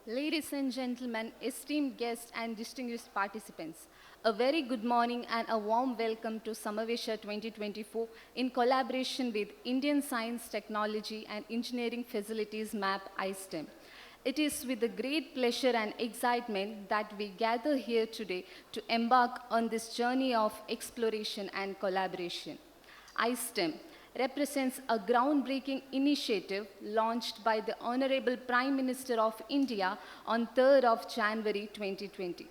Ladies and gentlemen, esteemed guests and distinguished participants, a very good morning and a warm welcome to Samavesha 2024 in collaboration with Indian Science, Technology and Engineering Facilities MAP ISTEM. It is with a great pleasure and excitement that we gather here today to embark on this journey of exploration and collaboration. ISTEM represents a groundbreaking initiative launched by the Honorable Prime Minister of India on 3rd of January 2020.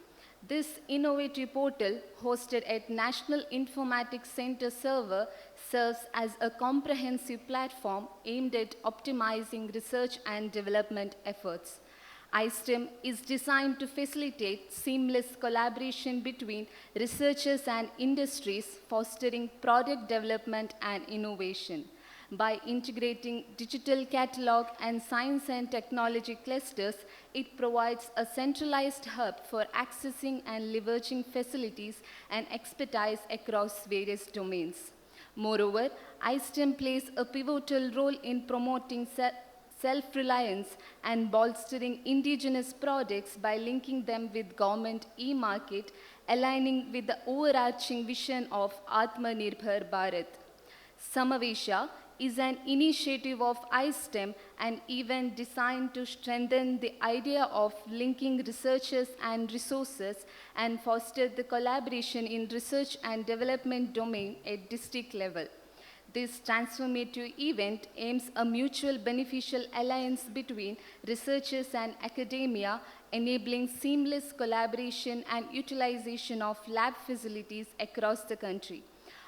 This innovative portal, hosted at National Informatics Center server, serves as a comprehensive platform aimed at optimizing research and development efforts. iSTEM is designed to facilitate seamless collaboration between researchers and industries, fostering product development and innovation. By integrating digital catalog and science and technology clusters, it provides a centralized hub for accessing and leveraging facilities and expertise across various domains. Moreover, iSTEM plays a pivotal role in promoting self-reliance and bolstering indigenous products by linking them with government e-market, aligning with the overarching vision of Atmanirbhar Bharat. Samavesha is an initiative of iSTEM, an event designed to strengthen the idea of linking researchers and resources and foster the collaboration in research and development domain at district level. This transformative event aims a mutual beneficial alliance between researchers and academia, enabling seamless collaboration and utilization of lab facilities across the country.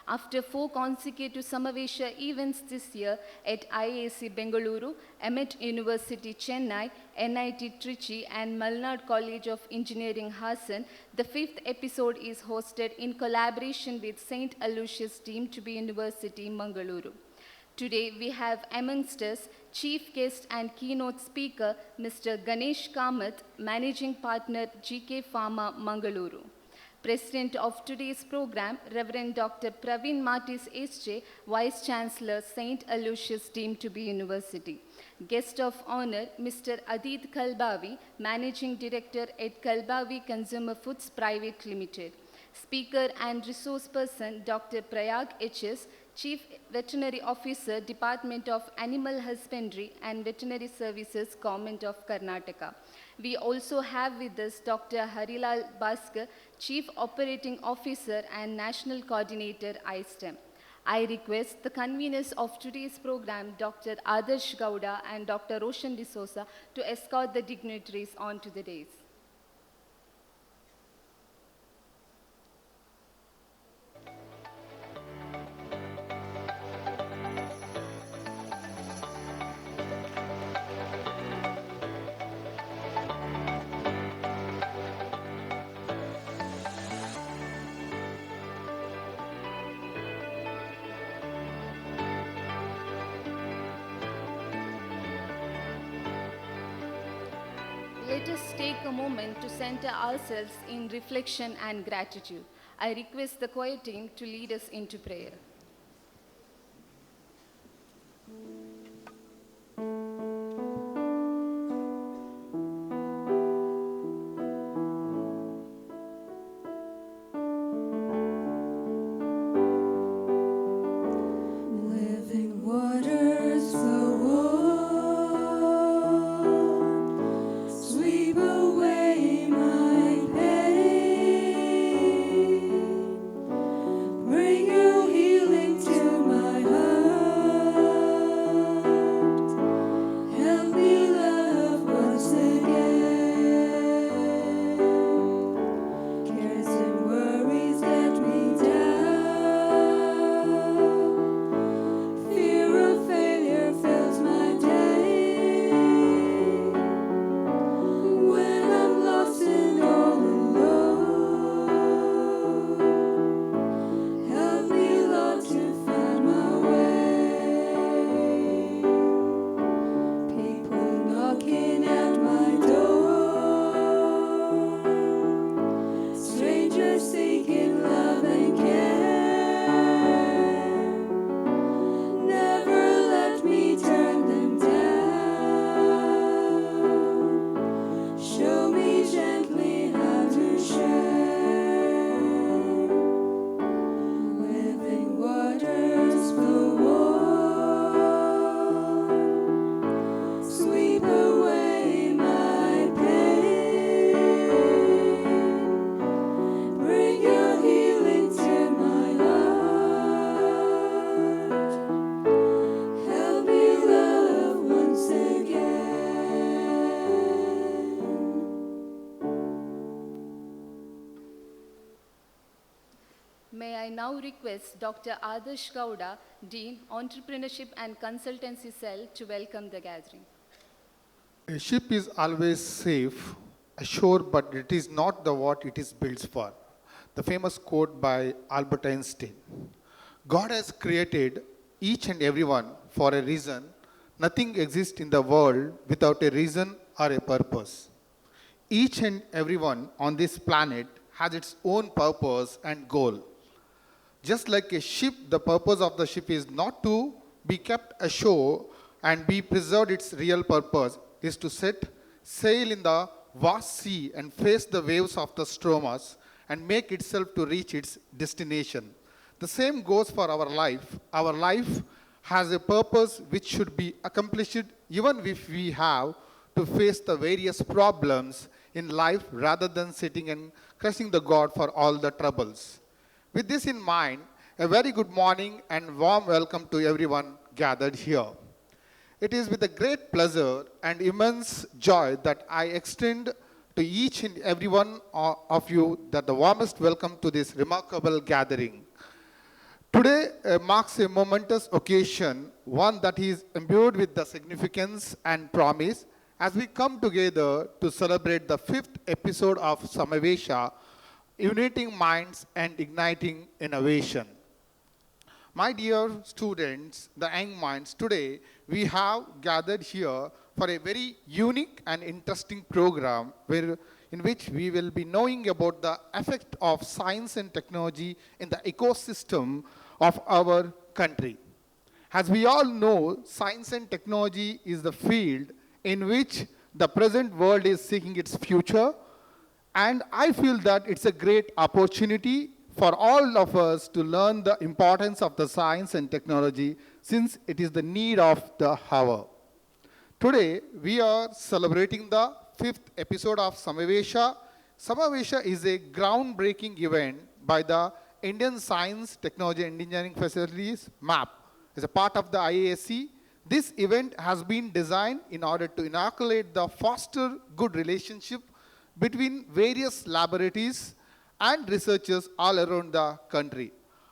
After 4 consecutive Samavesha events this year at IAC Bengaluru, Met University Chennai, NIT Trichy and Malnad College of Engineering Hassan, the 5th episode is hosted in collaboration with St. Aloysius deemed to be University Mangaluru. Today we have amongst us Chief Guest and Keynote Speaker Mr. Ganesh Kamath, Managing Partner GK Pharma Mangaluru. President of today's program, Reverend Dr. Praveen Martis SJ, Vice Chancellor, St. Aloysius deemed to be University. Guest of honor, Mr. Adit Kalbavi, Managing Director at Kalbavi Consumer Foods Private Limited. Speaker and resource person, Dr. Prayag HS, Chief Veterinary Officer, Department of Animal Husbandry and Veterinary Services, Government of Karnataka. We also have with us Dr. Harilal Bhaskar, Chief Operating Officer and National Coordinator, iSTEM. I request the conveners of today's program, Dr. Adarsh Gowda and Dr. Roshan D'Souza, to escort the dignitaries onto the dais. Let us take a moment to center ourselves in reflection and gratitude. I request the choir team to lead us into prayer. Living waters flow on, sweep away my pain, bring your healing. May I now request Dr. Adarsh Gowda, Dean, Entrepreneurship and Consultancy Cell, to welcome the gathering. A ship is always safe, ashore, but it is not the what it is built for. The famous quote by Albert Einstein. God has created each and everyone for a reason. Nothing exists in the world without a reason or a purpose. Each and everyone on this planet has its own purpose and goal. Just like a ship, the purpose of the ship is not to be kept ashore and be preserved. Its real purpose is to set sail in the vast sea and face the waves of the storms and make itself to reach its destination. The same goes for our life. Our life has a purpose which should be accomplished even if we have to face the various problems in life rather than sitting and cursing the God for all the troubles. With this in mind, a very good morning and warm welcome to everyone gathered here. It is with a great pleasure and immense joy that I extend to each and every one of you that the warmest welcome to this remarkable gathering. Today marks a momentous occasion, one that is imbued with the significance and promise as we come together to celebrate the 5th episode of Samavesha, uniting minds and igniting innovation. My dear students, the young minds, today we have gathered here for a very unique and interesting program in which we will be knowing about the effect of science and technology in the ecosystem of our country. As we all know, science and technology is the field in which the present world is seeking its future, and I feel that it's a great opportunity for all of us to learn the importance of the science and technology since it is the need of the hour. Today, we are celebrating the 5th episode of Samavesha. Samavesha is a groundbreaking event by the Indian Science, Technology and Engineering Facilities MAP. As a part of the IASC, this event has been designed in order to inoculate the foster good relationship between various laboratories and researchers all around the country.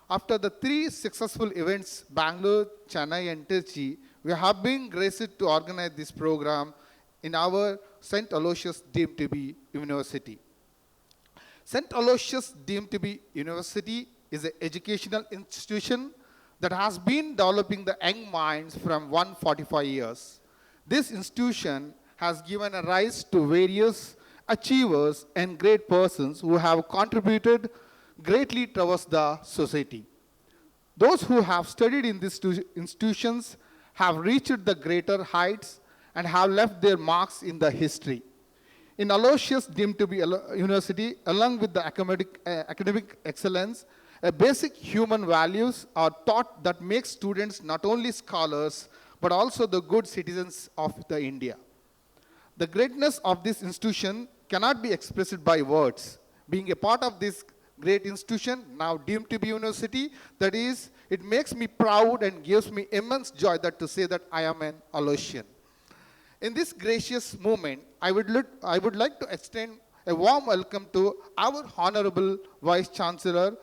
After the 3 successful events, Bangalore, Chennai and Trichy, we have been graced to organize this program in our St. Aloysius deemed to be University. St. Aloysius deemed to be University is an educational institution that has been developing the young minds from 145 years. This institution has given a rise to various achievers and great persons who have contributed greatly towards the society. Those who have studied in these institutions have reached the greater heights and have left their marks in the history. In Aloysius deemed to be University, along with the academic excellence, basic human values are taught that make students not only scholars, but also the good citizens of the India. The greatness of this institution cannot be expressed by words. Being a part of this great institution, now deemed to be university, that is, it makes me proud and gives me immense joy that to say that I am an Aloysian. In this gracious moment, I would like to extend a warm welcome to our Honorable Vice Chancellor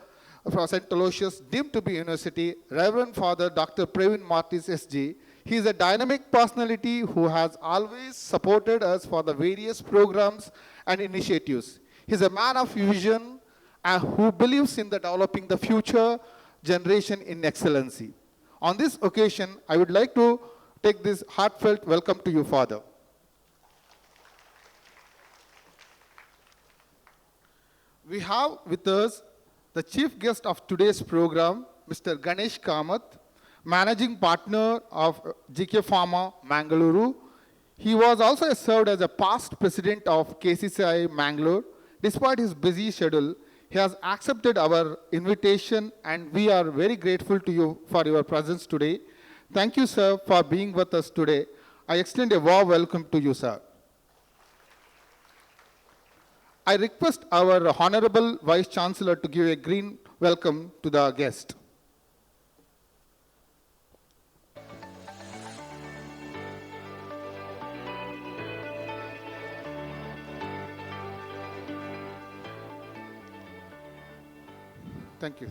from St. Aloysius, deemed to be University, Reverend Father Dr. Praveen Martis SG. He is a dynamic personality who has always supported us for the various programs and initiatives. He is a man of vision and who believes in the developing the future generation in excellency. On this occasion, I would like to take this heartfelt welcome to you, Father. We have with us the chief guest of today's program, Mr. Ganesh Kamath, managing partner of GK Pharma, Mangaluru. He was also served as a past president of KCCI Mangalore. Despite his busy schedule, he has accepted our invitation and we are very grateful to you for your presence today. Thank you, sir, for being with us today. I extend a warm welcome to you, sir. I request our Honorable Vice Chancellor to give a green welcome to the guest. Thank you.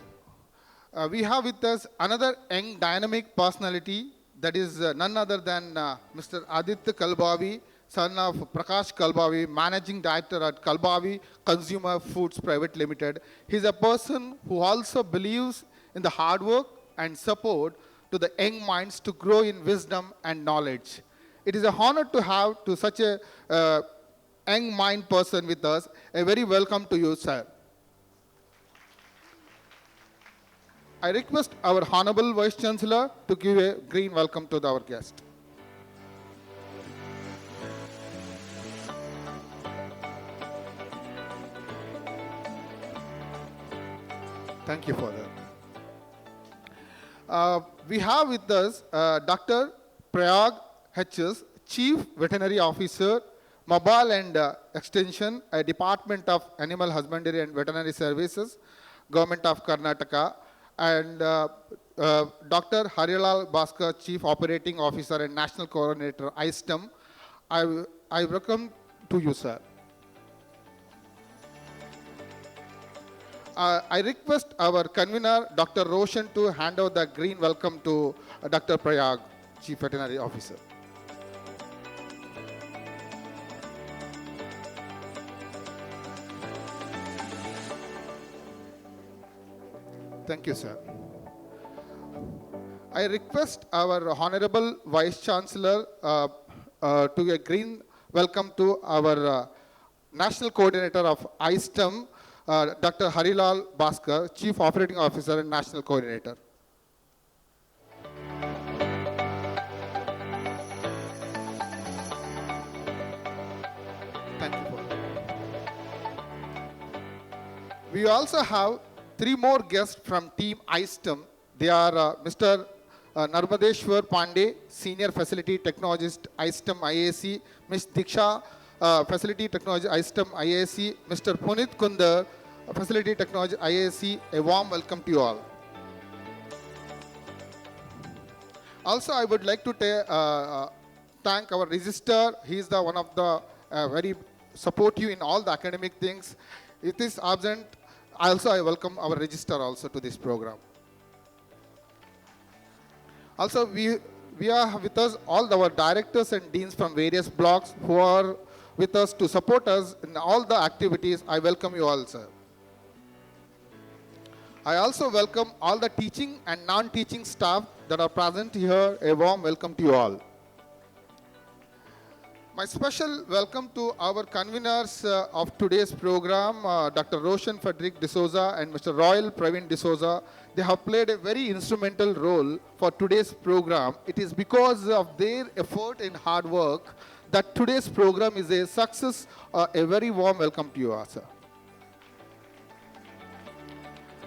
We have with us another young dynamic personality, that is none other than Mr. Aditya Kalbavi, son of Prakash Kalbavi, managing director at Kalbavi Consumer Foods Private Limited. He is a person who also believes in the hard work and support to the young minds to grow in wisdom and knowledge. It is a honor to have to such a young mind person with us. A very welcome to you, sir. I request our Honorable Vice Chancellor to give a green welcome to our guest. Thank you for that. We have with us Dr. Prayag H.S., Chief Veterinary Officer, Mobile and Extension, Department of Animal Husbandry and Veterinary Services, Government of Karnataka, and Dr. Harilal Bhaskar, Chief Operating Officer and National Coordinator, ISTEM. I welcome to you, sir. I request our convener, Dr. Roshan, to hand over the green welcome to Dr. Prayag, Chief Veterinary Officer. Thank you, sir. I request our Honorable Vice Chancellor to a green welcome to our National Coordinator of ISTEM, Dr. Harilal Bhaskar, Chief Operating Officer and National Coordinator. Thank you. We also have three more guests from Team ISTEM. They are Mr. Narmadeshwar Pandey, Senior Facility Technologist, ISTEM IAC, Ms. Diksha, Facility Technology, ISTEM IAC, Mr. Punit Kundar, Facility Technology, IAC. A warm welcome to you all. Also, I would like to thank our registrar. He is the one of the very supportive in all the academic things. It is absent. Also, I welcome our registrar also to this program. Also, we are with us all our directors and deans from various blocks who are with us to support us in all the activities. I welcome you all, sir. I also welcome all the teaching and non-teaching staff that are present here. A warm welcome to you all. My special welcome to our conveners of today's program, Dr. Roshan Frederick D'Souza and Mr. Royal Praveen D'Souza. They have played a very instrumental role for today's program. It is because of their effort and hard work that today's program is a success. A very warm welcome to you, sir.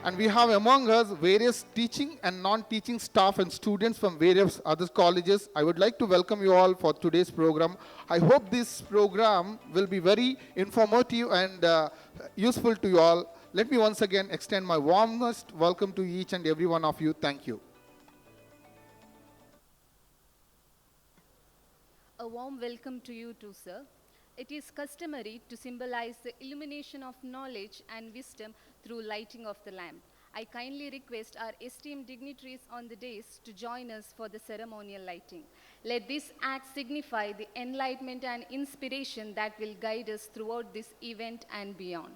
And we have among us various teaching and non-teaching staff and students from various other colleges. I would like to welcome you all for today's program. I hope this program will be very informative and useful to you all. Let me once again extend my warmest welcome to each and every one of you. Thank you. A warm welcome to you too, sir. It is customary to symbolize the illumination of knowledge and wisdom through lighting of the lamp. I kindly request our esteemed dignitaries on the dais to join us for the ceremonial lighting. Let this act signify the enlightenment and inspiration that will guide us throughout this event and beyond.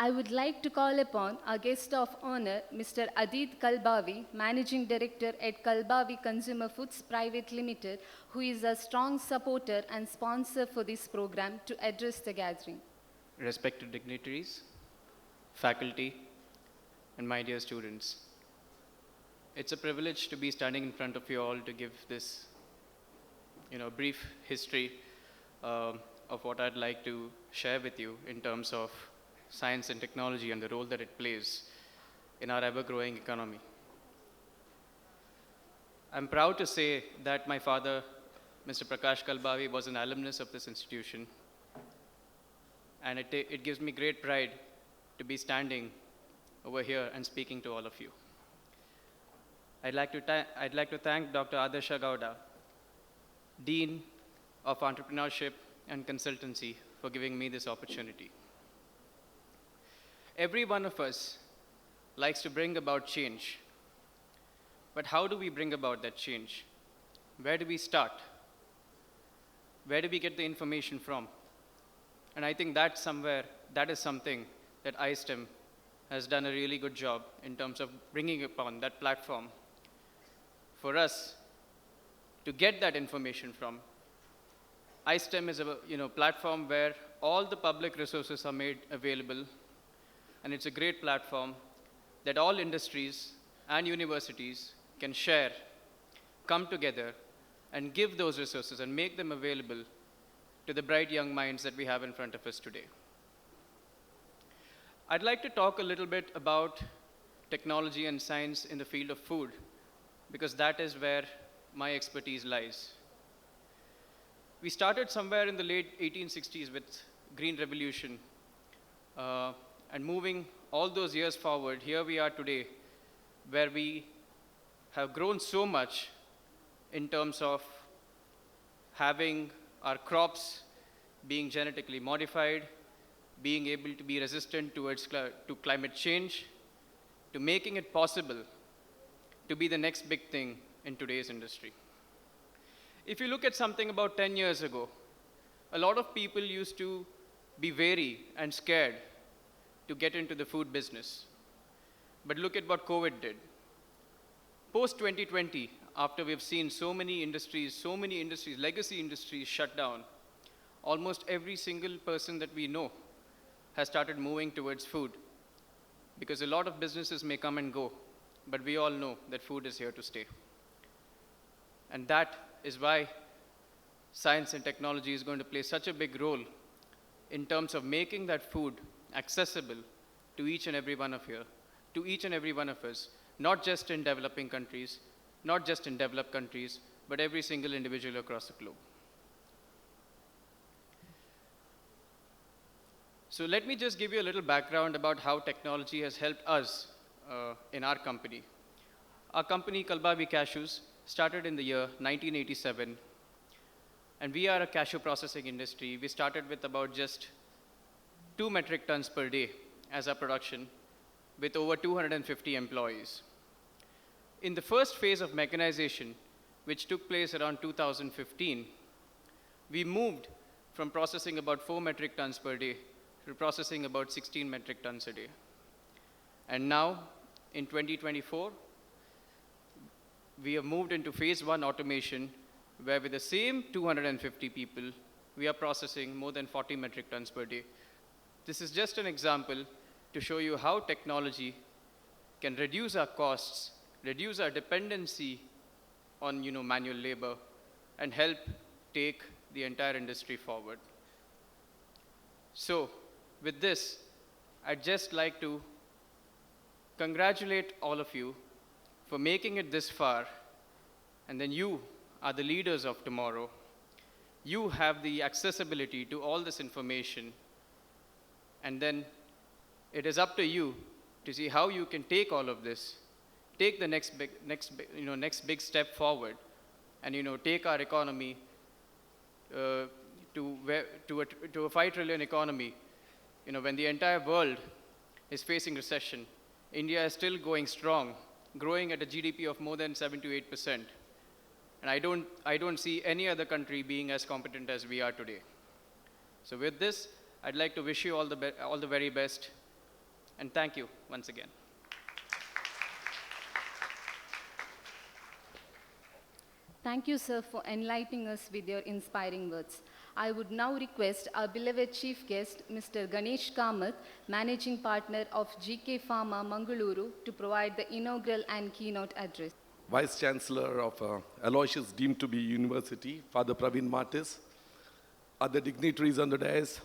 I would like to call upon our guest of honor, Mr. Adit Kalbavi, Managing Director at Kalbavi Consumer Foods Private Limited, who is a strong supporter and sponsor for this program, to address the gathering. Respected dignitaries, faculty, and my dear students. It's a privilege to be standing in front of you all to give this brief history of what I'd like to share with you in terms of science and technology and the role that it plays in our ever-growing economy. I'm proud to say that my father, Mr. Prakash Kalbavi, was an alumnus of this institution, and it gives me great pride to be standing over here and speaking to all of you. I'd like to thank Dr. Adarsha Gowda, Dean of Entrepreneurship and Consultancy, for giving me this opportunity. Every one of us likes to bring about change, but how do we bring about that change? Where do we start? Where do we get the information from? And I think that is something that iSTEM has done a really good job in terms of bringing upon that platform for us to get that information from. iSTEM is a platform where all the public resources are made available, and it's a great platform that all industries and universities can share, come together, and give those resources and make them available to the bright young minds that we have in front of us today. I'd like to talk a little bit about technology and science in the field of food, because that is where my expertise lies. We started somewhere in the late 1860s with Green Revolution, and moving all those years forward, here we are today, where we have grown so much in terms of having our crops being genetically modified, being able to be resistant to climate change, to making it possible to be the next big thing in today's industry. If you look at something about 10 years ago, a lot of people used to be wary and scared to get into the food business. But look at what COVID did. Post-2020, after we've seen so many industries, legacy industries shut down, almost every single person that we know has started moving towards food, because a lot of businesses may come and go, but we all know that food is here to stay. And that is why science and technology is going to play such a big role in terms of making that food accessible to each and every one of us, not just in developing countries, not just in developed countries, but every single individual across the globe. So let me just give you a little background about how technology has helped us in our company. Our company, Kalbavi Cashews, started in the year 1987, and we are a cashew processing industry. We started with about just 2 metric tons per day as our production, with over 250 employees. In the first phase of mechanization, which took place around 2015, we moved from processing about 4 metric tons per day to processing about 16 metric tons a day. And now, in 2024, we have moved into phase 1 automation, where with the same 250 people, we are processing more than 40 metric tons per day. This is just an example to show you how technology can reduce our costs, reduce our dependency on manual labor, and help take the entire industry forward. So, with this, I'd just like to congratulate all of you for making it this far, and then you are the leaders of tomorrow. You have the accessibility to all this information, and then it is up to you to see how you can take all of this, take the next big step forward, and take our economy to a 5 trillion economy. When the entire world is facing recession, India is still going strong, growing at a GDP of more than 7 to 8%. And I don't see any other country being as competent as we are today. So with this, I'd like to wish you all the very best. And thank you once again. Thank you, sir, for enlightening us with your inspiring words. I would now request our beloved chief guest, Mr. Ganesh Kamath, Managing Partner of GK Pharma, Mangaluru, to provide the inaugural and keynote address. Vice Chancellor of Aloysius deemed to be University, Father Praveen Martis, other dignitaries on the dais,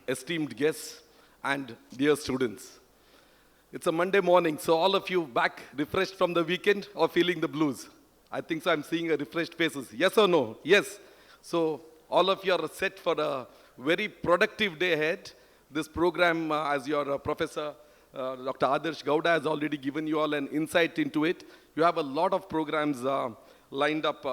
esteemed guests, and dear students. It's a Monday morning, so all of you back refreshed from the weekend or feeling the blues? I think so. I'm seeing a refreshed faces. Yes or no? Yes. So all of you are set for a very productive day ahead. This program, as your professor, Dr. Adarsh Gowda has already given you all an insight into it. You have a lot of programs lined up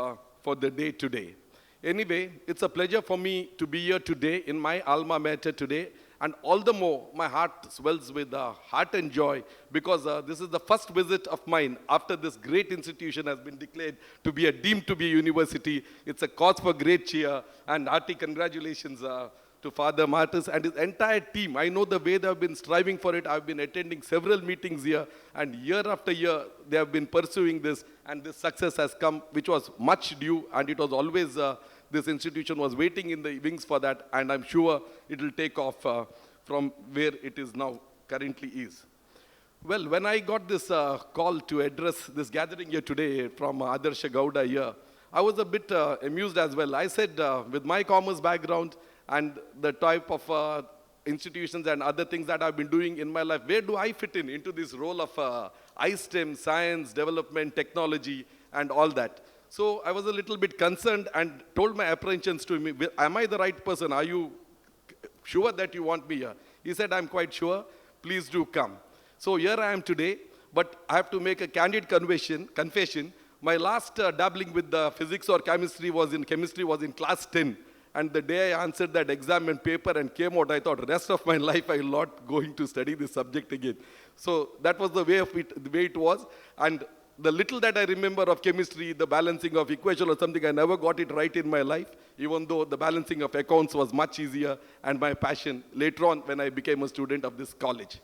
for the day today. Anyway, it's a pleasure for me to be here today in my alma mater today. And all the more, my heart swells with heart and joy because this is the first visit of mine after this great institution has been declared to be deemed to be a university. It's a cause for great cheer and hearty congratulations to Father Martis and his entire team. I know the way they have been striving for it. I've been attending several meetings here, and year after year, they have been pursuing this, and this success has come, which was much due, and it was always, this institution was waiting in the wings for that, and I'm sure it will take off from where it is now, currently is. Well, when I got this call to address this gathering here today from Adarsh Gowda here, I was a bit amused as well. I said, with my commerce background, and the type of institutions and other things that I've been doing in my life, where do I fit into this role of iSTEM, science, development, technology, and all that? So I was a little bit concerned and told my apprehensions to him, am I the right person? Are you sure that you want me here? He said, I'm quite sure. Please do come. So here I am today, but I have to make a candid confession. My last dabbling with the physics or chemistry was in class 10. And the day I answered that exam and paper and came out, I thought, the rest of my life I will not going to study this subject again. So that was the way it was. And the little that I remember of chemistry, the balancing of equation or something, I never got it right in my life, even though the balancing of accounts was much easier and my passion later on when I became a student of this college.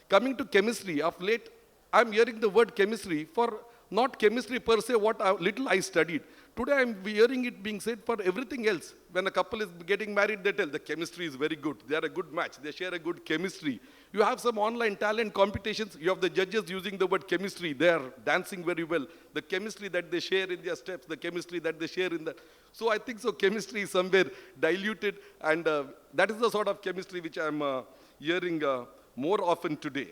Coming to chemistry, of late, I'm hearing the word chemistry for not chemistry per se, little I studied. Today I'm hearing it being said for everything else. When a couple is getting married, they tell the chemistry is very good. They are a good match. They share a good chemistry. You have some online talent competitions. You have the judges using the word chemistry. They are dancing very well. The chemistry that they share in their steps, the chemistry that they share in the... So I think so chemistry is somewhere diluted, and that is the sort of chemistry which I'm hearing more often today.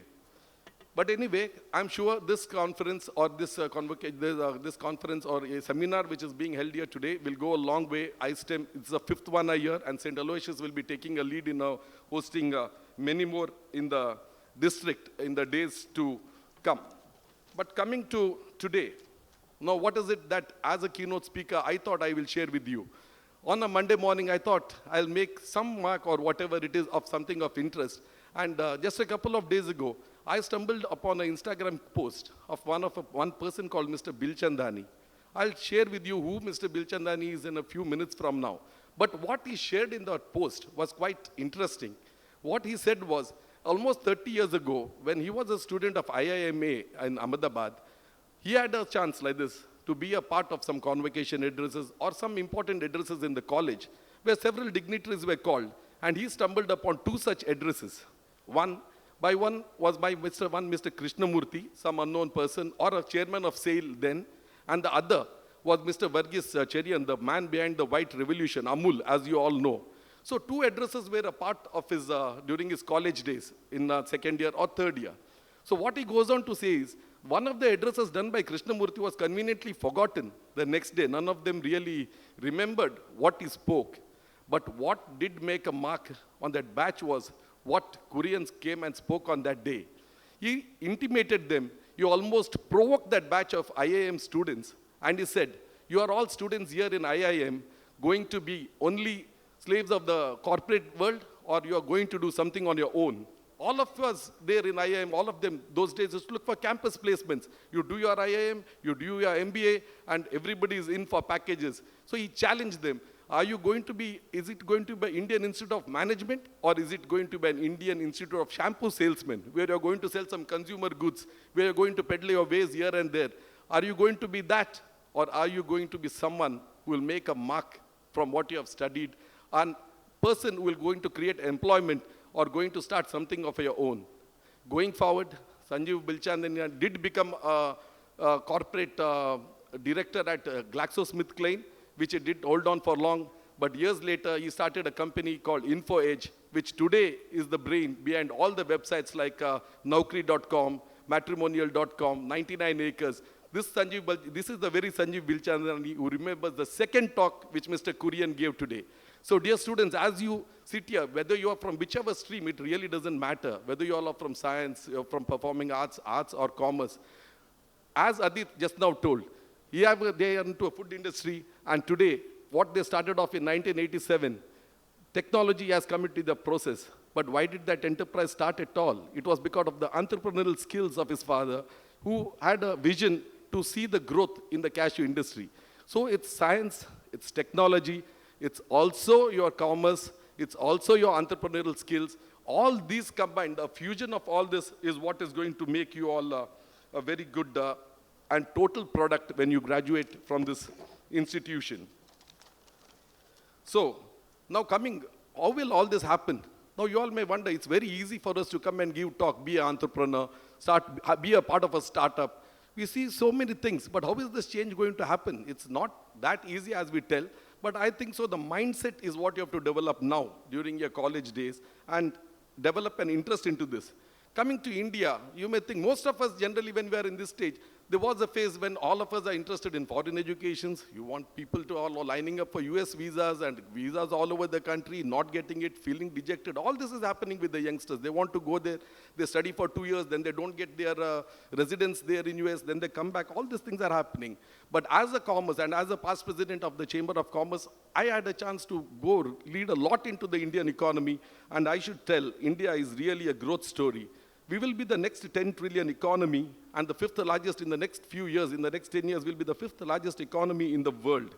But anyway, I'm sure this conference or this conference or a seminar which is being held here today will go a long way. iSTEM, it's the 5th one a year, and St. Aloysius will be taking a lead in hosting many more in the district in the days to come. But coming to today, now what is it that as a keynote speaker, I thought I will share with you. On a Monday morning, I thought I'll make some mark or whatever it is of something of interest. And just a couple of days ago, I stumbled upon an Instagram post of one person called Mr. Bilchandani. I'll share with you who Mr. Bilchandani is in a few minutes from now. But what he shared in that post was quite interesting. What he said was, almost 30 years ago, when he was a student of IIMA in Ahmedabad, he had a chance like this to be a part of some convocation addresses or some important addresses in the college, where several dignitaries were called, and he stumbled upon two such addresses. One was by Mr. Krishnamurthy, some unknown person, or a chairman of SAIL then, and the other was Mr. Varghese Cherian, the man behind the White Revolution, Amul, as you all know. So two addresses were a part of his, during his college days, in second year or third year. So what he goes on to say is, one of the addresses done by Krishnamurthy was conveniently forgotten the next day. None of them really remembered what he spoke. But what did make a mark on that batch was what Koreans came and spoke on that day. He intimated them, you almost provoked that batch of IIM students, and he said, you are all students here in IIM going to be only slaves of the corporate world, or you are going to do something on your own. All of us there in IIM, all of them, those days used to look for campus placements. You do your IIM, you do your MBA, and everybody is in for packages. So he challenged them. Are you going to be, is it going to be Indian Institute of Management, or is it going to be an Indian Institute of Shampoo Salesmen, where you're going to sell some consumer goods, where you're going to peddle your ways here and there? Are you going to be that, or are you going to be someone who will make a mark from what you have studied, and person who will going to create employment or going to start something of your own? Going forward, Sanjeev Bilchandani did become a corporate director at GlaxoSmithKline, which he did hold on for long. But years later, he started a company called InfoEdge, which today is the brain behind all the websites like Naukri.com, Matrimonial.com, 99 Acres. This is the very Sanjeev Bilchandani who remembers the second talk which Mr. Kurian gave today. So dear students, as you sit here, whether you are from whichever stream, it really doesn't matter. Whether you all are from science, you're from performing arts, arts or commerce. As Adit just now told, they are into a food industry, and today, what they started off in 1987, technology has come into the process. But why did that enterprise start at all? It was because of the entrepreneurial skills of his father, who had a vision to see the growth in the cashew industry. So it's science, it's technology, it's also your commerce, it's also your entrepreneurial skills. All these combined, the fusion of all this is what is going to make you all a very good and total product when you graduate from this institution. So, now coming, how will all this happen? Now you all may wonder, it's very easy for us to come and give talk, be an entrepreneur, be a part of a startup. We see so many things, but how is this change going to happen? It's not that easy as we tell, but I think so the mindset is what you have to develop now during your college days and develop an interest into this. Coming to India, you may think most of us generally when we are in this stage, there was a phase when all of us are interested in foreign educations. You want people to all lining up for US visas and visas all over the country, not getting it, feeling dejected. All this is happening with the youngsters. They want to go there, they study for 2 years, then they don't get their residence there in US, then they come back. All these things are happening. But as a commerce and as a past president of the Chamber of Commerce, I had a chance to go lead a lot into the Indian economy, and I should tell, India is really a growth story. We will be the next 10 trillion economy, and the fifth largest in the next few years. In the next 10 years, we'll be the fifth largest economy in the world.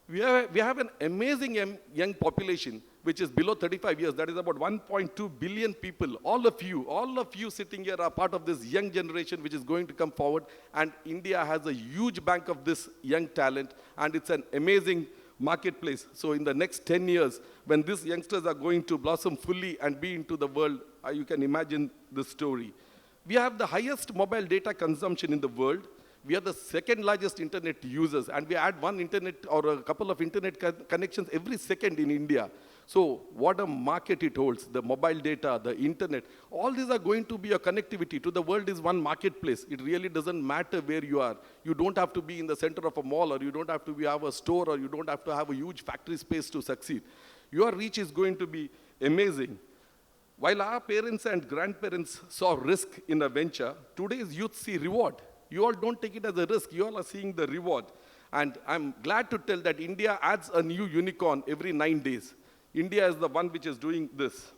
We have an amazing young population, which is below 35 years. That is about 1.2 billion people. All of you sitting here are part of this young generation, which is going to come forward. And India has a huge bank of this young talent, and it's an amazing marketplace. So in the next 10 years, when these youngsters are going to blossom fully and be into the world, you can imagine the story. We have the highest mobile data consumption in the world. We are the second largest internet users, and we add one internet or a couple of internet connections every second in India. So what a market it holds, the mobile data, the internet, all these are going to be a connectivity to the world is one marketplace. It really doesn't matter where you are. You don't have to be in the center of a mall, or you don't have to have a store, or you don't have to have a huge factory space to succeed. Your reach is going to be amazing. While our parents and grandparents saw risk in a venture, today's youth see reward. You all don't take it as a risk, you all are seeing the reward. And I'm glad to tell that India adds a new unicorn every 9 days. India is the one which is doing this.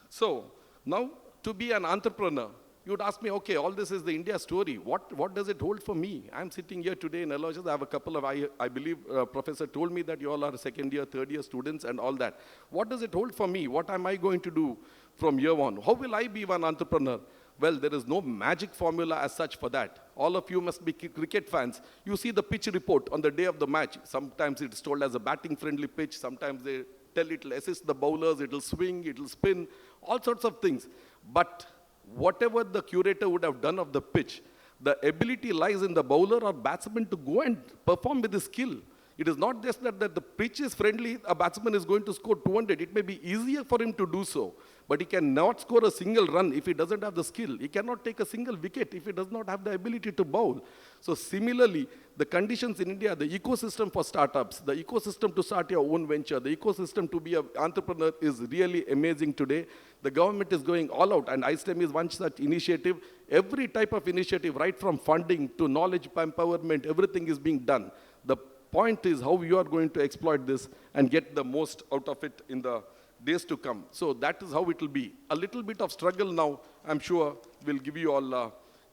So, now to be an entrepreneur, you would ask me, okay, all this is the India story. What does it hold for me? I'm sitting here today in Aloysius. I have a couple of, I believe, Professor told me that you all are second year, third year students and all that. What does it hold for me? What am I going to do from here on? How will I be one entrepreneur? Well, there is no magic formula as such for that. All of you must be cricket fans. You see the pitch report on the day of the match. Sometimes it's told as a batting-friendly pitch. Sometimes they tell it will assist the bowlers, it will swing, it will spin, all sorts of things. But whatever the curator would have done of the pitch, the ability lies in the bowler or batsman to go and perform with his skill. It is not just that the pitch is friendly, a batsman is going to score 200. It may be easier for him to do so, but he cannot score a single run if he doesn't have the skill. He cannot take a single wicket if he does not have the ability to bowl. So similarly, the conditions in India, the ecosystem for startups, the ecosystem to start your own venture, the ecosystem to be an entrepreneur is really amazing today. The government is going all out, and iSTEM is one such initiative. Every type of initiative, right from funding to knowledge empowerment, everything is being done. The point is how you are going to exploit this and get the most out of it in the days to come. So that is how it will be. A little bit of struggle now, I'm sure, will give you all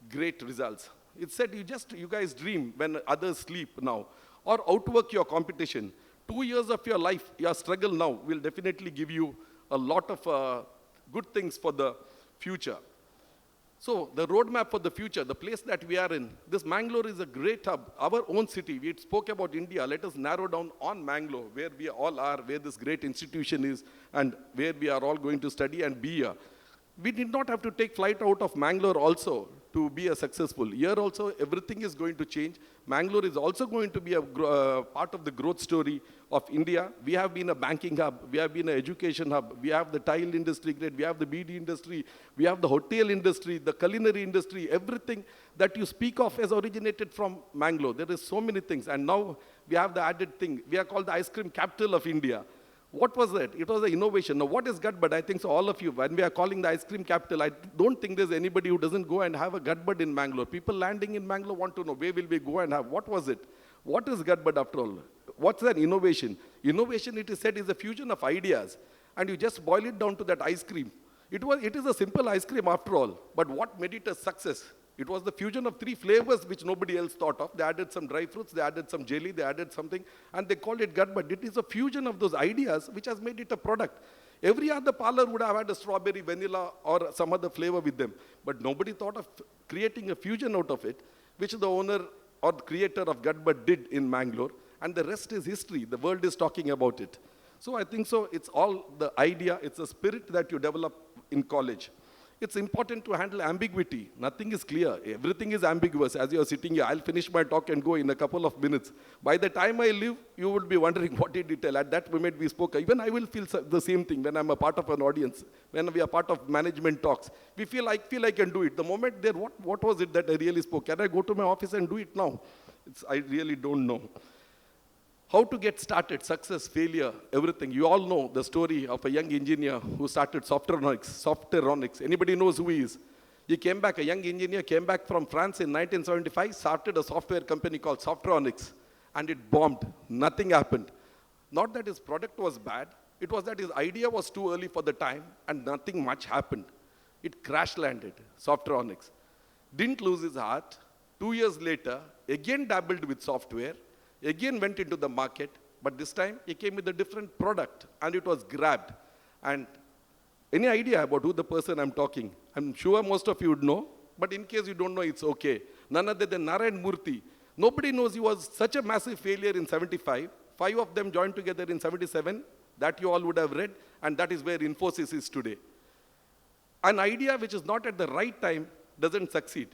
great results. It said you guys dream when others sleep now, or outwork your competition. 2 years of your life, your struggle now will definitely give you a lot of good things for the future. So the roadmap for the future, the place that we are in, this Mangalore is a great hub, our own city. We spoke about India. Let us narrow down on Mangalore, where we all are, where this great institution is, and where we are all going to study and be here. We did not have to take flight out of Mangalore also to be a successful. Here also, everything is going to change. Mangalore is also going to be a part of the growth story of India. We have been a banking hub. We have been an education hub. We have the tile industry, great. We have the BD industry. We have the hotel industry, the culinary industry. Everything that you speak of has originated from Mangalore. There is so many things. And now we have the added thing. We are called the ice cream capital of India. What was that? It was the innovation. Now, what is gut bud? I think so all of you, when we are calling the ice cream capital, I don't think there's anybody who doesn't go and have a gut bud in Mangalore. People landing in Mangalore want to know, where will we go and have? What was it? What is gut bud after all? What's that innovation? Innovation, it is said, is a fusion of ideas. And you just boil it down to that ice cream. It is a simple ice cream after all. But what made it a success? It was the fusion of 3 flavors which nobody else thought of. They added some dry fruits, they added some jelly, they added something, and they called it gut bud. It is a fusion of those ideas which has made it a product. Every other parlor would have had a strawberry, vanilla, or some other flavor with them. But nobody thought of creating a fusion out of it, which the owner or the creator of gut bud did in Mangalore. And the rest is history. The world is talking about it. So I think so. It's all the idea. It's a spirit that you develop in college. It's important to handle ambiguity. Nothing is clear. Everything is ambiguous. As you're sitting here, I'll finish my talk and go in a couple of minutes. By the time I leave, you would be wondering, what did he tell? At that moment we spoke. Even I will feel the same thing when I'm a part of an audience, when we are part of management talks. I feel I can do it. The moment there, what was it that I really spoke? Can I go to my office and do it now? I really don't know. How to get started, success, failure, everything. You all know the story of a young engineer who started Softeronics. Anybody knows who he is? He came back, a young engineer came back from France in 1975, started a software company called Softeronics, and it bombed. Nothing happened. Not that his product was bad, it was that his idea was too early for the time, and nothing much happened. It crash landed, Softeronics. Didn't lose his heart. 2 years later, again dabbled with software, again went into the market, but this time he came with a different product and it was grabbed. And any idea about who the person I'm talking? I'm sure most of you would know, but in case you don't know, it's okay. None other than Narayan Murthy. Nobody knows he was such a massive failure in 75. 5 of them joined together in 77. That you all would have read, and that is where Infosys is today. An idea which is not at the right time doesn't succeed.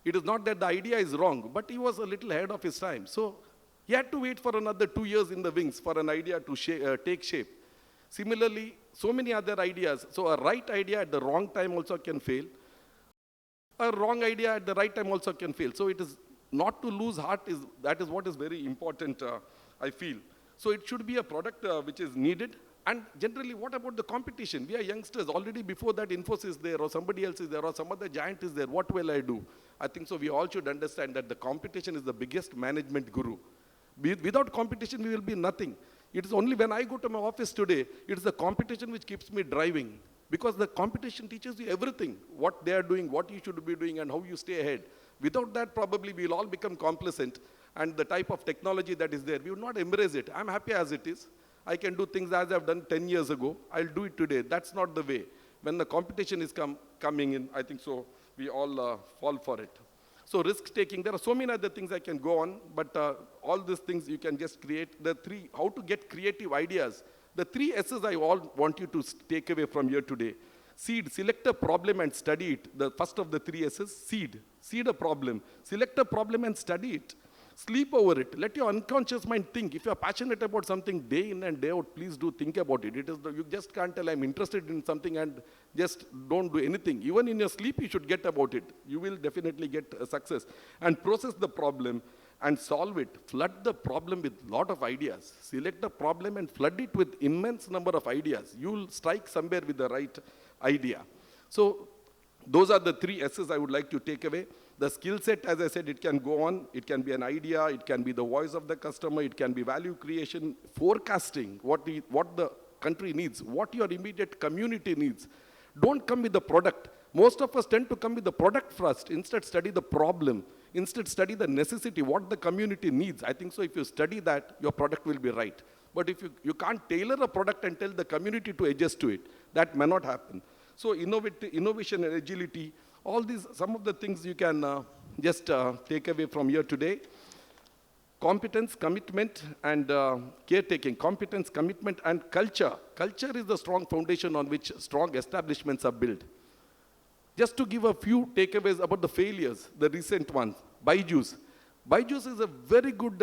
It is not that the idea is wrong, but he was a little ahead of his time. So he had to wait for another 2 years in the wings for an idea to take shape. Similarly, so many other ideas. So a right idea at the wrong time also can fail. A wrong idea at the right time also can fail. So it is not to lose heart, that is what is very important, I feel. So it should be a product which is needed. And generally, what about the competition? We are youngsters. Already before that, Infosys is there, or somebody else is there, or some other giant is there. What will I do? I think so we all should understand that the competition is the biggest management guru. Without competition, we will be nothing. It is only when I go to my office today, it is the competition which keeps me driving. Because the competition teaches you everything, what they are doing, what you should be doing, and how you stay ahead. Without that, probably we'll all become complacent, and the type of technology that is there, we will not embrace it. I'm happy as it is. I can do things as I've done 10 years ago. I'll do it today. That's not the way. When the competition is coming in, I think so we all fall for it. So risk-taking, there are so many other things I can go on, but all these things you can just create. How to get creative ideas. The 3 S's I all want you to take away from here today. Seed, select a problem and study it. The first of the 3 S's, seed. Seed a problem. Select a problem and study it. Sleep over it. Let your unconscious mind think. If you're passionate about something day in and day out, please do think about it. You just can't tell I'm interested in something and just don't do anything. Even in your sleep, you should get about it. You will definitely get success. And process the problem and solve it. Flood the problem with a lot of ideas. Select a problem and flood it with immense number of ideas. You'll strike somewhere with the right idea. So those are the 3 S's I would like to take away. The skill set, as I said, it can go on. It can be an idea. It can be the voice of the customer. It can be value creation, forecasting, what the country needs, what your immediate community needs. Don't come with the product. Most of us tend to come with the product first. Instead, study the problem. Instead, study the necessity, what the community needs. I think so if you study that, your product will be right. But if you can't tailor a product and tell the community to adjust to it, that may not happen. So innovation and agility, all these, some of the things you can just take away from here today. Competence, commitment, and caretaking. Competence, commitment, and culture. Culture is the strong foundation on which strong establishments are built. Just to give a few takeaways about the failures, the recent ones. Byju's. Byju's is a very good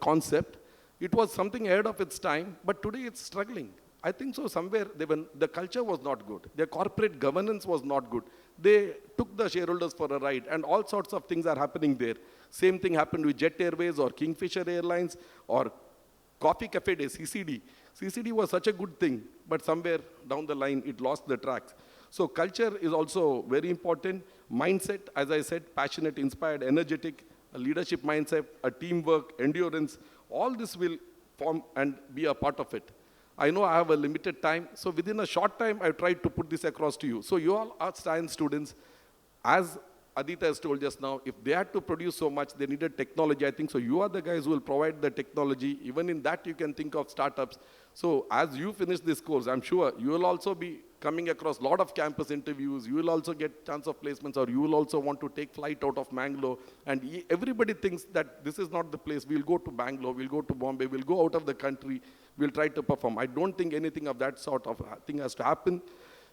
concept. It was something ahead of its time, but today it's struggling. I think so somewhere the culture was not good. Their corporate governance was not good. They took the shareholders for a ride, and all sorts of things are happening there. Same thing happened with Jet Airways or Kingfisher Airlines or Coffee Cafe Day, CCD. CCD was such a good thing, but somewhere down the line it lost the tracks. So culture is also very important. Mindset, as I said, passionate, inspired, energetic, a leadership mindset, a teamwork, endurance, all this will form and be a part of it. I know I have a limited time, so within a short time, I've tried to put this across to you. So you all are science students. As Aditya has told just now, if they had to produce so much, they needed technology, I think. So you are the guys who will provide the technology. Even in that, you can think of startups. So as you finish this course, I'm sure you will also be coming across a lot of campus interviews. You will also get chance of placements, or you will also want to take flight out of Bangalore. And everybody thinks that this is not the place. We'll go to Bangalore, we'll go to Bombay, we'll go out of the country, we'll try to perform. I don't think anything of that sort of thing has to happen.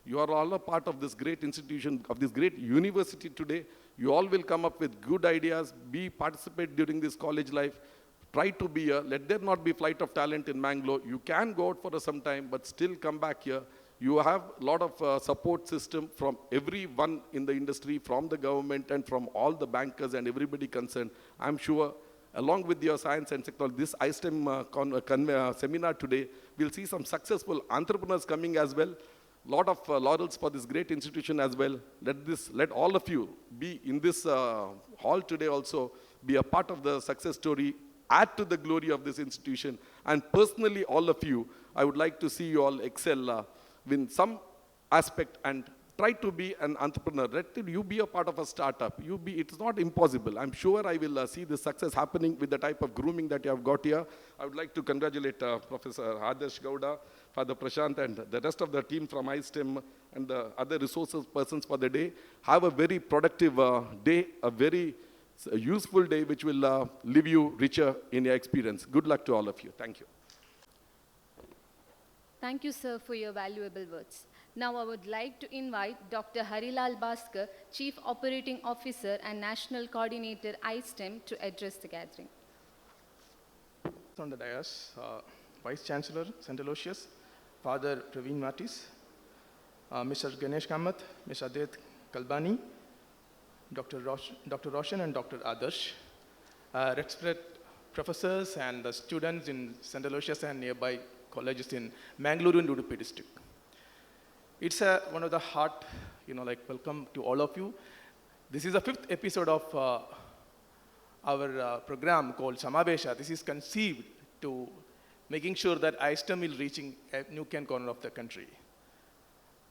You are all a part of this great institution, of this great university today. You all will come up with good ideas, participate during this college life. Try to be here. Let there not be flight of talent in Bangalore. You can go out for some time, but still come back here. You have a lot of support system from everyone in the industry, from the government and from all the bankers and everybody concerned. I'm sure, along with your science and technology, this iSTEM seminar today, we'll see some successful entrepreneurs coming as well. Lot of laurels for this great institution as well. Let all of you be in this hall today also, be a part of the success story, add to the glory of this institution. And personally, all of you, I would like to see you all excel in some aspect and try to be an entrepreneur. Let you be a part of a startup. It's not impossible. I'm sure I will see this success happening with the type of grooming that you have got here. I would like to congratulate Professor Adarsh Gowda, Father Prashant, and the rest of the team from iSTEM and the other resources persons for the day. Have a very productive day, a very useful day, which will leave you richer in your experience. Good luck to all of you. Thank you. Thank you, sir, for your valuable words. Now I would like to invite Dr. Harilal Bhaskar, Chief Operating Officer and National Coordinator, iSTEM, to address the gathering. On the dais, Vice Chancellor, St. Aloysius, Father Praveen Matis, Mr. Ganesh Kamath, Mr. Adit Kalbani, Dr. Roshan and Dr. Adarsh, respected professors and the students in St. Aloysius and nearby colleges in Mangaluru and Udupi district. It's one of the heart, welcome to all of you. This is the 5th episode of our program called Samavesha. This is conceived to making sure that iSTEM will reaching a nook and corner of the country.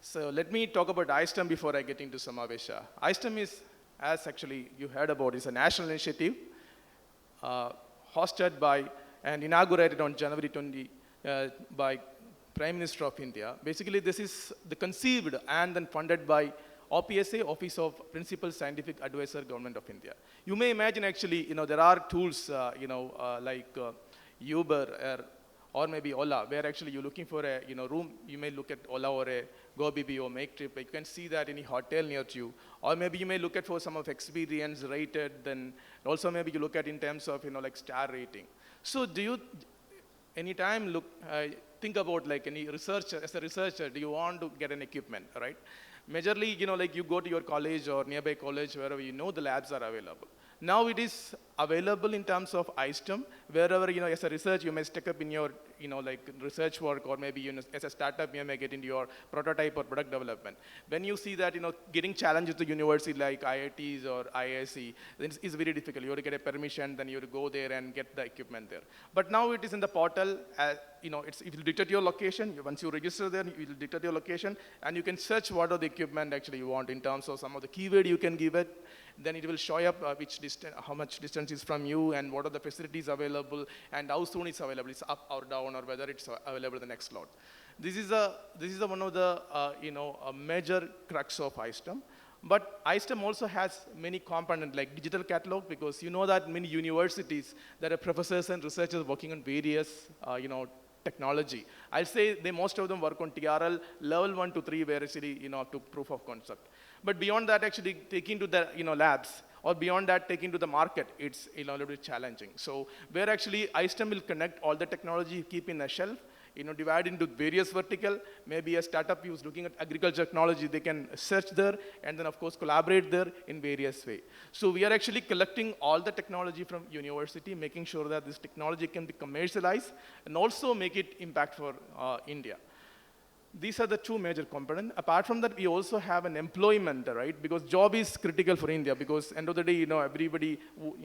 So let me talk about iSTEM before I get into Samavesha. iSTEM is, as actually you heard about, is a national initiative hosted by and inaugurated on January 20 by Prime Minister of India. Basically, this is the conceived and then funded by OPSA, Office of Principal Scientific Advisor, Government of India. You may imagine actually, there are tools, like Uber or maybe Ola, where actually you're looking for a room. You may look at Ola or a GoBB or MakeTrip. You can see that any hotel near to you. Or maybe you may look at for some of experience rated. Then also maybe you look at in terms of like star rating. So do you anytime think about like any researcher, as a researcher, do you want to get an equipment, right? Majorly, like you go to your college or nearby college, wherever the labs are available. Now it is available in terms of iSTEM, wherever, as a research, you may stick up in your, like research work, or maybe, as a startup, you may get into your prototype or product development. When you see that, getting challenges to university like IITs or IISc, then it's very difficult. You have to get a permission, then you have to go there and get the equipment there. But now it is in the portal, it will detect your location. Once you register there, it will detect your location, and you can search what are the equipment actually you want in terms of some of the keyword you can give it. Then it will show up which distance, how much distance is from you, and what are the facilities available, and how soon it's available. It's up or down, down or whether it's available in the next slot. This is one of the a major crux of iSTEM. But iSTEM also has many components like digital catalog, because you know that many universities, there are professors and researchers working on various technology. I'll say most of them work on TRL level 1 to 3, where actually up to proof of concept. But beyond that, actually taking to the labs, or beyond that taking to the market, it's a little bit challenging. So where actually iSTEM will connect all the technology, keep in a shelf, divide into various vertical. Maybe a startup who's looking at agriculture technology, they can search there and then of course collaborate there in various way. So we are actually collecting all the technology from university, making sure that this technology can be commercialized and also make it impact for India. These are the two major components. Apart from that, we also have an employment, right? Because job is critical for India, because end of the day, everybody,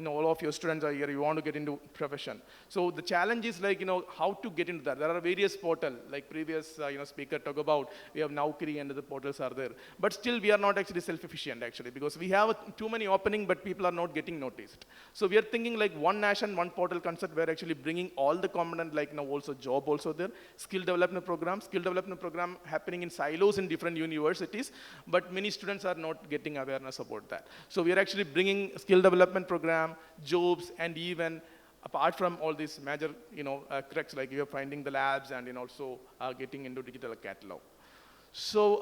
all of your students are here, you want to get into profession. So the challenge is like, how to get into that. There are various portals, like previous, speaker talked about, we have Naukri and other portals are there. But still, we are not actually self-efficient, actually, because we have too many opening, but people are not getting noticed. So we are thinking like one nation, one portal concept, where actually bringing all the components, like also job also there, skill development program happening in silos in different universities, but many students are not getting awareness about that. So we are actually bringing skill development program, jobs, and even apart from all these major, crux, like you are finding the labs and also getting into digital catalog. So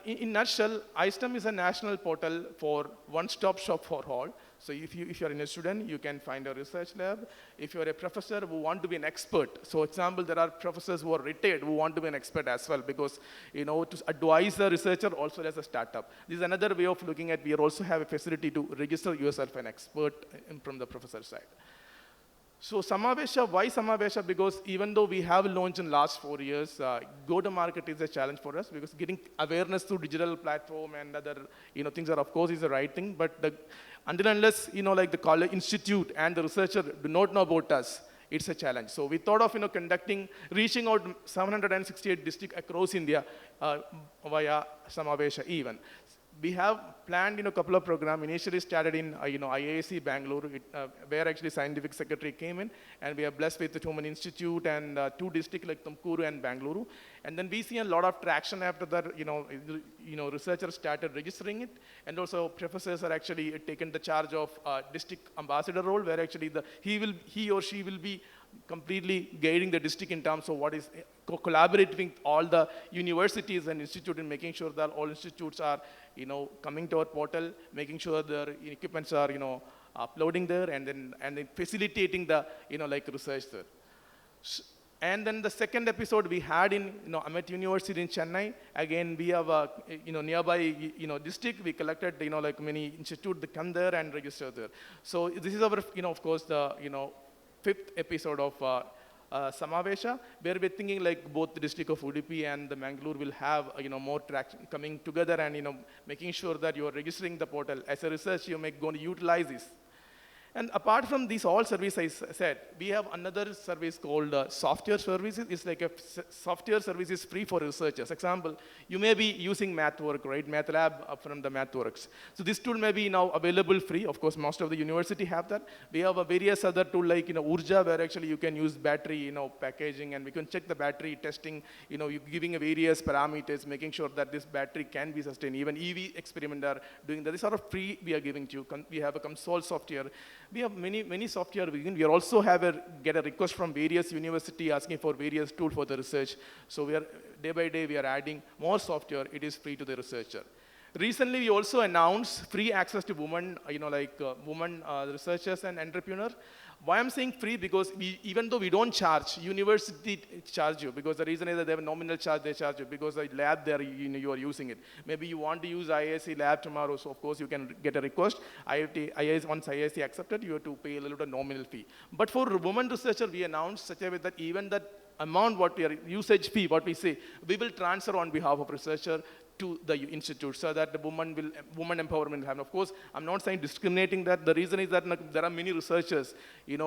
in a nutshell, iSTEM is a national portal for one-stop shop for all. So if you're a student, you can find a research lab. If you're a professor who want to be an expert, so example, there are professors who are retired who want to be an expert as well, because to advise a researcher also as a startup. This is another way of looking at. We also have a facility to register yourself an expert from the professor side. So Samavesha, why Samavesha? Because even though we have launched in last 4 years, go-to-market is a challenge for us, because getting awareness through digital platform and other things are of course is the right thing, but until unless like the college institute and the researcher do not know about us, it's a challenge. So we thought of reaching out 768 districts across India via Samavesha even. We have planned a couple of programs. Initially started in IISc Bangalore, where actually scientific secretary came in, and we are blessed with the Human Institute and 2 districts like Tumkuru and Bangalore. And then we see a lot of traction after that. Researchers started registering it, and also professors are actually taken the charge of district ambassador role, where actually he or she will be completely guiding the district in terms of what is collaborating with all the universities and institutes, and making sure that all institutes are coming to our portal, making sure their equipments are uploading there, and then facilitating the research there. And then the second episode we had in Amit University in Chennai. Again, we have a nearby district. We collected many institutes that come there and register there. So this is our of course the 5th episode of Samavesha, where we're thinking like both the district of Udupi and the Mangalore will have more traction coming together, and making sure that you are registering the portal. As a research, you're going to utilize this. And apart from these all services I said, we have another service called software services. It's like a software service is free for researchers. Example, you may be using MathWork, right? MathLab from the MathWorks. So this tool may be now available free. Of course, most of the university have that. We have a various other tool like Urja, where actually you can use battery packaging, and we can check the battery testing. You're giving a various parameters, making sure that this battery can be sustained. Even EV experiment are doing that. This sort of free we are giving to you. We have a console software. We have many software. We also get a request from various university asking for various tools for the research. So we are day by day we are adding more software. It is free to the researcher. Recently, we also announced free access to women, women researchers and entrepreneurs. Why I'm saying free? Because even though we don't charge, university charge you, because the reason is that they have a nominal charge, they charge you, because the lab there, you are using it. Maybe you want to use IISc lab tomorrow, so of course you can get a request. Once IISc accepted, you have to pay a little bit nominal fee. But for women researcher, we announced such a way that even that amount, what we are, usage fee, what we say, we will transfer on behalf of researcher to the institute, so that the woman empowerment will happen. Of course, I'm not saying discriminating that. The reason is that there are many researchers,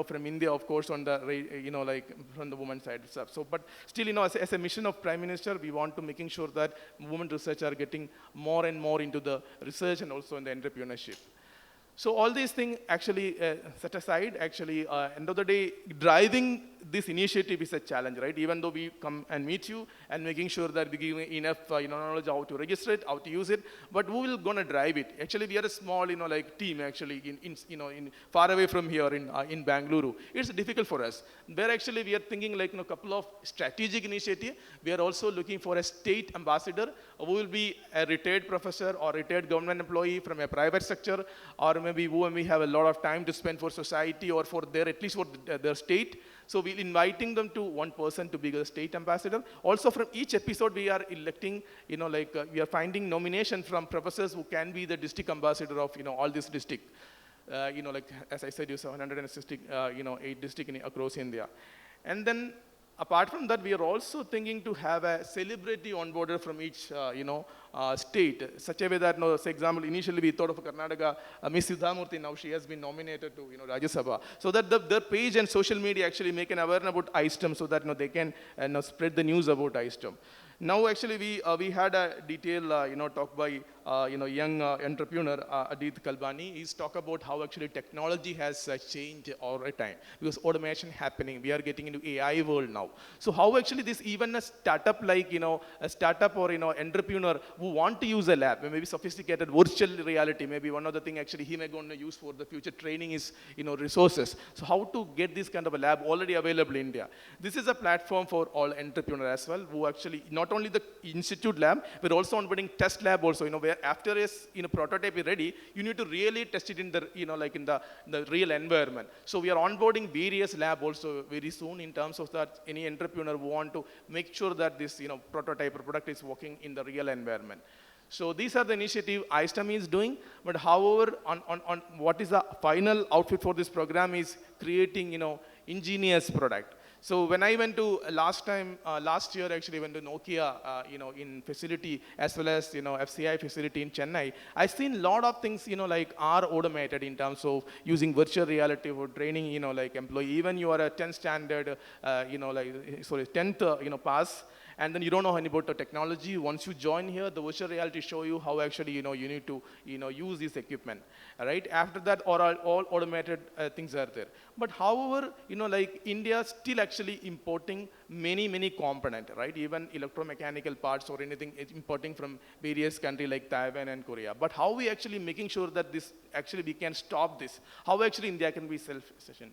from India, of course, on the, from the women's side stuff. So, but still, as a mission of Prime Minister, we want to making sure that women researchers are getting more and more into the research and also in the entrepreneurship. So all these things actually set aside, actually, end of the day, driving this initiative is a challenge, right? Even though we come and meet you and making sure that we give enough knowledge how to register it, how to use it, but who will gonna drive it? Actually, we are a small team actually in far away from here in Bangalore. It's difficult for us. Where actually we are thinking like a couple of strategic initiative. We are also looking for a state ambassador who will be a retired professor or retired government employee from a private sector, or maybe who may have a lot of time to spend for society or for their, at least for their state. So we're inviting them to one person to be the state ambassador. Also from each episode we are electing, we are finding nomination from professors who can be the district ambassador of, all this district. As I said, you saw 160, 8 districts across India. And then apart from that, we are also thinking to have a celebrity onboarder from each, state, such a way that, say example, initially we thought of Karnataka, Miss Siddhamurthy, now she has been nominated to, Rajya Sabha. So that their page and social media actually make an awareness about ISTEM so that, they can spread the news about ISTEM. Now, actually, we had a detailed, talk by, young entrepreneur, Adit Kalbani. He's talk about how actually technology has changed all the time because automation happening. We are getting into AI world now. So how actually this even a startup like, a startup or, entrepreneur who want to use a lab, maybe sophisticated virtual reality, maybe one of the thing actually he may going to use for the future training is, resources. So how to get this kind of a lab already available in India. This is a platform for all entrepreneurs as well, who actually, not only the institute lab, we're also onboarding test lab also, where after a prototype is ready, you need to really test it in the, in the real environment. So we are onboarding various lab also very soon in terms of that any entrepreneur who want to make sure that this, prototype or product is working in the real environment. So these are the initiative ISTEM is doing, but however, on what is the final outfit for this program is creating, ingenious product. So when I went to last year actually went to Nokia, in facility as well as, FCI facility in Chennai, I've seen a lot of things, are automated in terms of using virtual reality for training, employee. Even you are a 10th standard, 10th, pass, and then you don't know any about the technology. Once you join here, the virtual reality show you how actually, you need to, use this equipment, right? After that, all automated things are there. But however, India still actually importing many components, right? Even electromechanical parts or anything is importing from various countries like Taiwan and Korea. But how we actually making sure that this actually we can stop this? How actually India can be self-sufficient?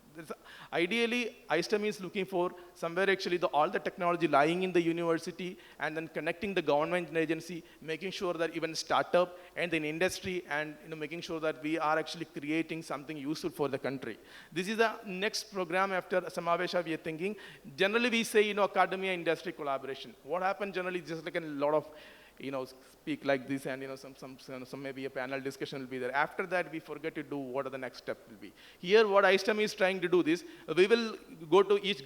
Ideally, ISTEM is looking for somewhere actually all the technology lying in the university and then connecting the government agency, making sure that even startup and then industry and making sure that we are actually creating something useful for the country. This is the next program after Samavesha we are thinking. Generally we say, academia industry collaboration. What happened generally just like a lot of, speak like this and, some maybe a panel discussion will be there. After that, we forget to do what are the next step will be. Here, what ISTEM is trying to do this, we will go to each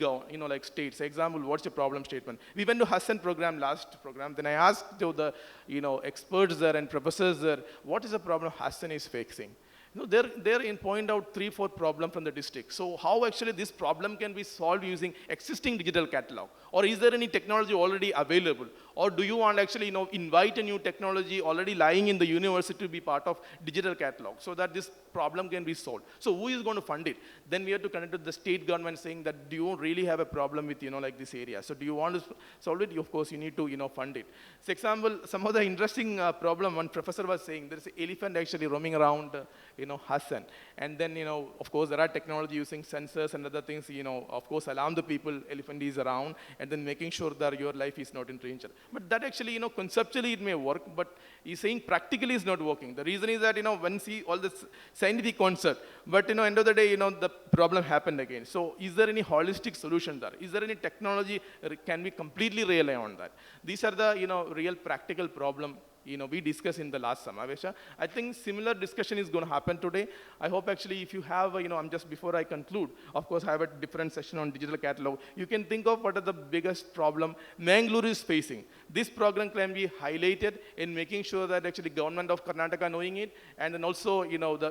states. Example, what's the problem statement? We went to Hassan program, last program. Then I asked to the, experts there and professors there, what is the problem Hassan is facing? They're in point out 3-4 problem from the district. So how actually this problem can be solved using existing digital catalog? Or is there any technology already available? Or do you want actually, invite a new technology already lying in the university to be part of digital catalog so that this problem can be solved? So who is going to fund it? Then we have to connect with the state government saying that do you really have a problem with, this area? So do you want to solve it? Of course, you need to, fund it. For example, some of the interesting problem one professor was saying, there's an elephant actually roaming around, Hassan. And then, of course, there are technology using sensors and other things, of course, alarm the people, elephant is around, and then making sure that your life is not in danger. But that actually, conceptually it may work, but he's saying practically it's not working. The reason is that, when see all this scientific concept, but, end of the day, the problem happened again. So is there any holistic solution there? Is there any technology can we completely rely on that? These are the, real practical problem we discussed in the last Samavesha. I think similar discussion is going to happen today. I hope actually if you have, I'm just before I conclude, of course I have a different session on digital catalog. You can think of what are the biggest problem Mangalore is facing. This program can be highlighted in making sure that actually government of Karnataka knowing it, and then also,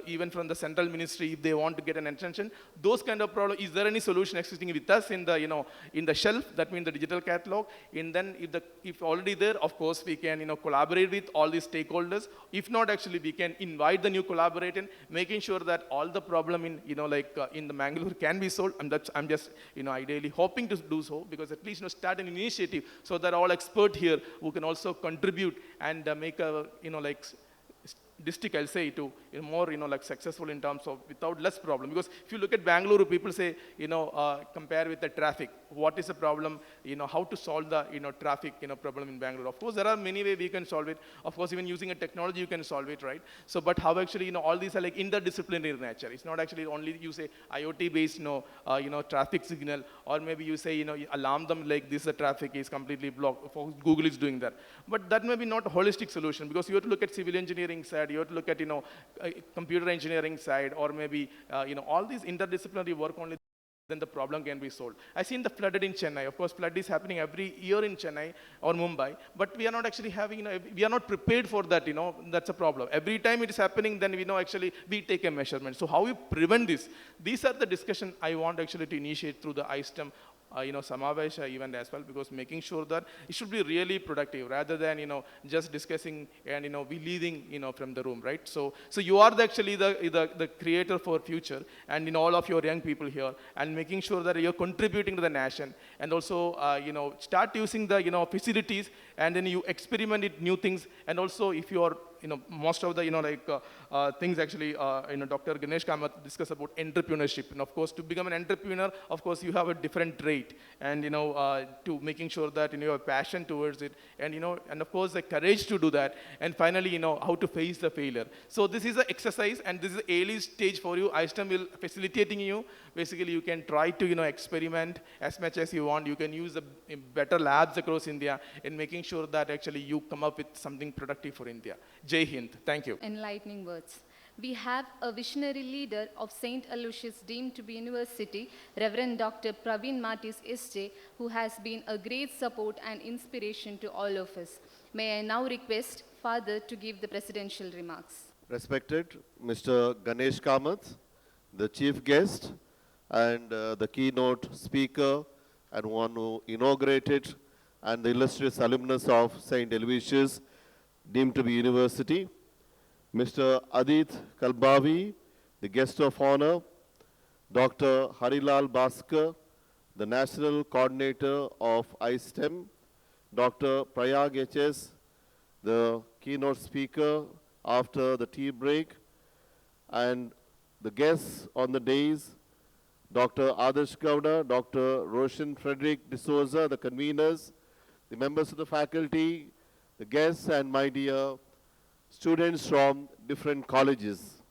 even from the central ministry, if they want to get an attention, those kind of problem, is there any solution existing with us in the, in the shelf, that means the digital catalog, and then if already there, of course we can, collaborate with with all these stakeholders. If not, actually, we can invite the new collaborator, making sure that all the problem in, in the Mangalore can be solved. And I'm just, ideally hoping to do so, because at least, start an initiative so that all experts here who can also contribute and make a, district, I'll say, to more, successful in terms of without less problem. Because if you look at Bangalore, people say, compare with the traffic. What is the problem? How to solve the, traffic, problem in Bangalore? Of course, there are many ways we can solve it. Of course, even using a technology, you can solve it, right? So, but how actually, all these are like interdisciplinary nature. It's not actually only you say IoT-based, traffic signal, or maybe you say, alarm them like this, the traffic is completely blocked. Of course, Google is doing that. But that may be not a holistic solution, because you have to look at civil engineering side, you have to look at, computer engineering side, or maybe, all these interdisciplinary work only, then the problem can be solved. I've seen the flooded in Chennai. Of course, flood is happening every year in Chennai or Mumbai, but we are not actually having, we are not prepared for that, that's a problem. Every time it is happening, then we know actually we take a measurement. So how we prevent this? These are the discussion I want actually to initiate through the ISTEM, Samavesha event as well, because making sure that it should be really productive rather than, just discussing and, we leaving, from the room, right? So you are actually the creator for future, and all of your young people here, and making sure that you're contributing to the nation, and also, start using the, facilities, and then you experiment with new things, and also if you are, most of the, things actually, Dr. Ganesh Kamath discussed about entrepreneurship. And of course, to become an entrepreneur, of course, you have a different trait, and, to making sure that, you have a passion towards it, and, and of course, the courage to do that, and finally, how to face the failure. So this is an exercise, and this is the early stage for you. ISTEM will facilitating you. Basically, you can try to, experiment as much as you want. You can use the better labs across India in making sure that actually you come up with something productive for India. Jai Hind. Thank you. Enlightening words. We have a visionary leader of St. Aloysius deemed to be University, Reverend Dr. Praveen Matis SJ, who has been a great support and inspiration to all of us. May I now request Father to give the presidential remarks. Respected Mr. Ganesh Kamath, the chief guest, and the keynote speaker, and one who inaugurated, and the illustrious alumnus of St. Aloysius, deemed to be University, Mr. Adit Kalbavi, the guest of honor, Dr. Harilal Bhaskar, the National Coordinator of ISTEM, Dr. Prayag HS, the keynote speaker after the tea break, and the guests on the days, Dr. Adarsh Gowda, Dr. Roshan Frederick D'Souza, the conveners, the members of the faculty, the guests, and my dear students from different colleges.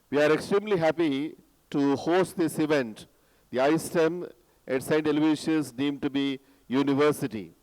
We are extremely happy to host this event, the ISTEM at St. Aloysius deemed to be University.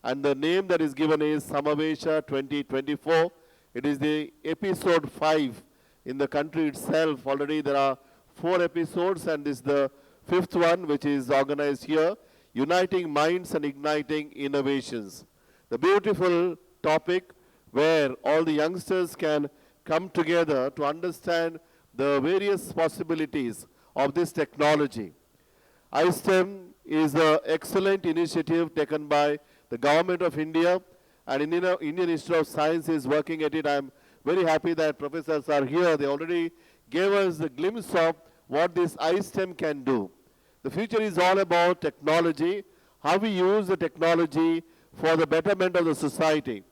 And the name that is given is Samavesha 2024. It is the episode 5 in the country itself. Already there are 4 episodes, and this is the 5th one, which is organized here, Uniting Minds and Igniting Innovations. The beautiful topic where all the youngsters can come together to understand the various possibilities of this technology. ISTEM is an excellent initiative taken by the Government of India, and Indian Institute of Science is working at it. I am very happy that professors are here. They already gave us a glimpse of what this ISTEM can do. The future is all about technology, how we use the technology for the betterment of the society.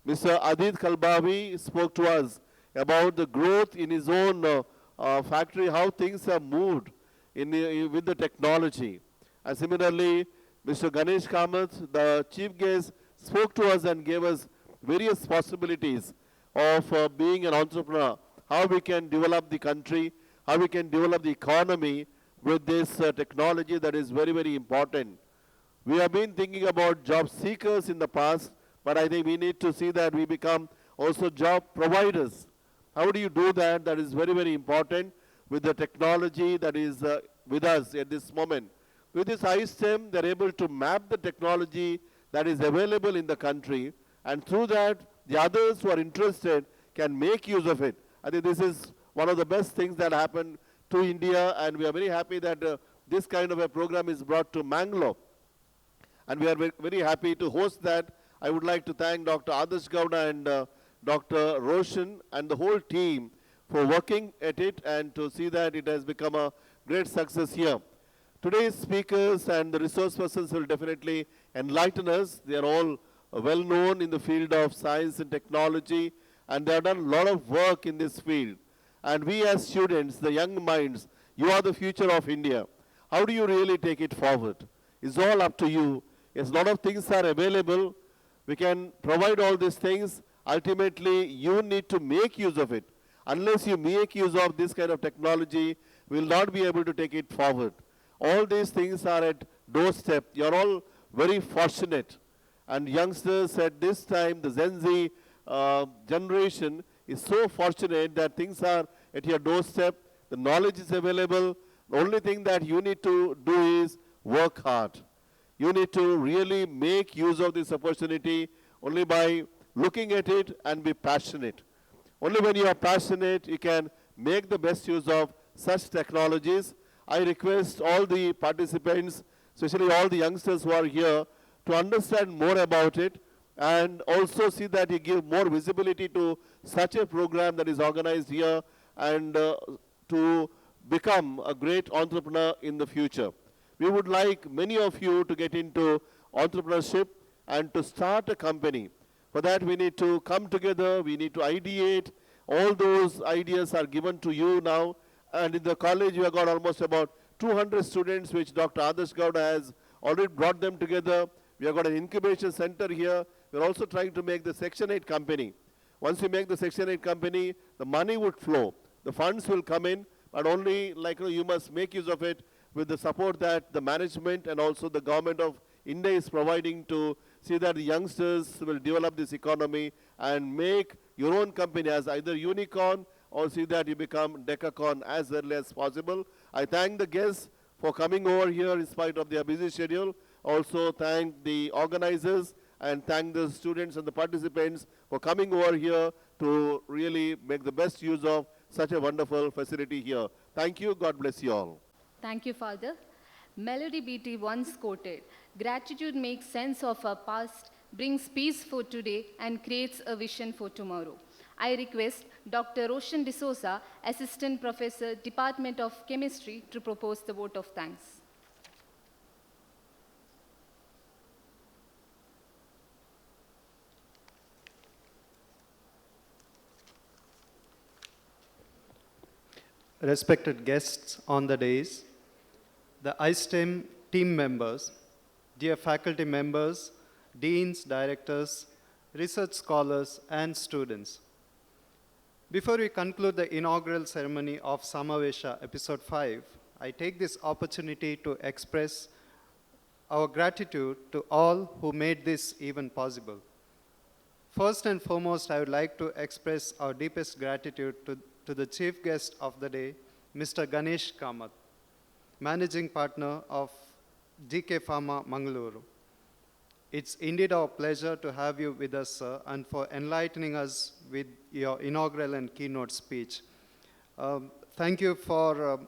Mr. Adit Kalbavi spoke to us about the growth in his own factory, how things have moved with the technology. And similarly, Mr. Ganesh Kamath, the chief guest, spoke to us and gave us various possibilities of being an entrepreneur, how we can develop the country, how we can develop the economy with this technology that is very, very important. We have been thinking about job seekers in the past, but I think we need to see that we become also job providers. How do you do that? That is very, very important with the technology that is with us at this moment. With this ISTEM, they're able to map the technology that is available in the country, and through that, the others who are interested can make use of it. I think this is one of the best things that happened to India, and we are very happy that this kind of a program is brought to Mangalore. And we are very happy to host that. I would like to thank Dr. Adarsh Gowda and Dr. Roshan and the whole team for working at it and to see that it has become a great success here. Today's speakers and the resource persons will definitely enlighten us. They are all well known in the field of science and technology, and they have done a lot of work in this field. And we as students, the young minds, you are the future of India. How do you really take it forward? It's all up to you. Yes, a lot of things are available. We can provide all these things. Ultimately, you need to make use of it. Unless you make use of this kind of technology, we will not be able to take it forward. All these things are at doorstep. You're all very fortunate. And youngsters at this time, the Gen Z generation is so fortunate that things are at your doorstep. The knowledge is available. The only thing that you need to do is work hard. You need to really make use of this opportunity only by looking at it and be passionate. Only when you are passionate, you can make the best use of such technologies. I request all the participants, especially all the youngsters who are here, to understand more about it and also see that you give more visibility to such a program that is organized here and to become a great entrepreneur in the future. We would like many of you to get into entrepreneurship and to start a company. For that, we need to come together, we need to ideate. All those ideas are given to you now. And in the college, we have got almost about 200 students, which Dr. Adarsh Gowda has already brought them together. We have got an incubation center here. We're also trying to make the Section 8 company. Once we make the Section 8 company, the money would flow. The funds will come in, but only you must make use of it with the support that the management and also the government of India is providing to see that the youngsters will develop this economy and make your own company as either unicorn or see that you become decacorn as early as possible. I thank the guests for coming over here in spite of their busy schedule. Also thank the organizers and thank the students and the participants for coming over here to really make the best use of such a wonderful facility here. Thank you. God bless you all. Thank you, Father. Melody BT once quoted, "Gratitude makes sense of our past, brings peace for today, and creates a vision for tomorrow." I request Dr. Roshan D'Souza, Assistant Professor, Department of Chemistry, to propose the vote of thanks. Respected guests on the dais, the iSTEM team members, dear faculty members, deans, directors, research scholars, and students. Before we conclude the inaugural ceremony of Samavesha Episode 5, I take this opportunity to express our gratitude to all who made this event possible. First and foremost, I would like to express our deepest gratitude to the chief guest of the day, Mr. Ganesh Kamath, Managing Partner of GK Pharma, Mangaluru. It's indeed our pleasure to have you with us, sir, and for enlightening us with your inaugural and keynote speech. Thank you for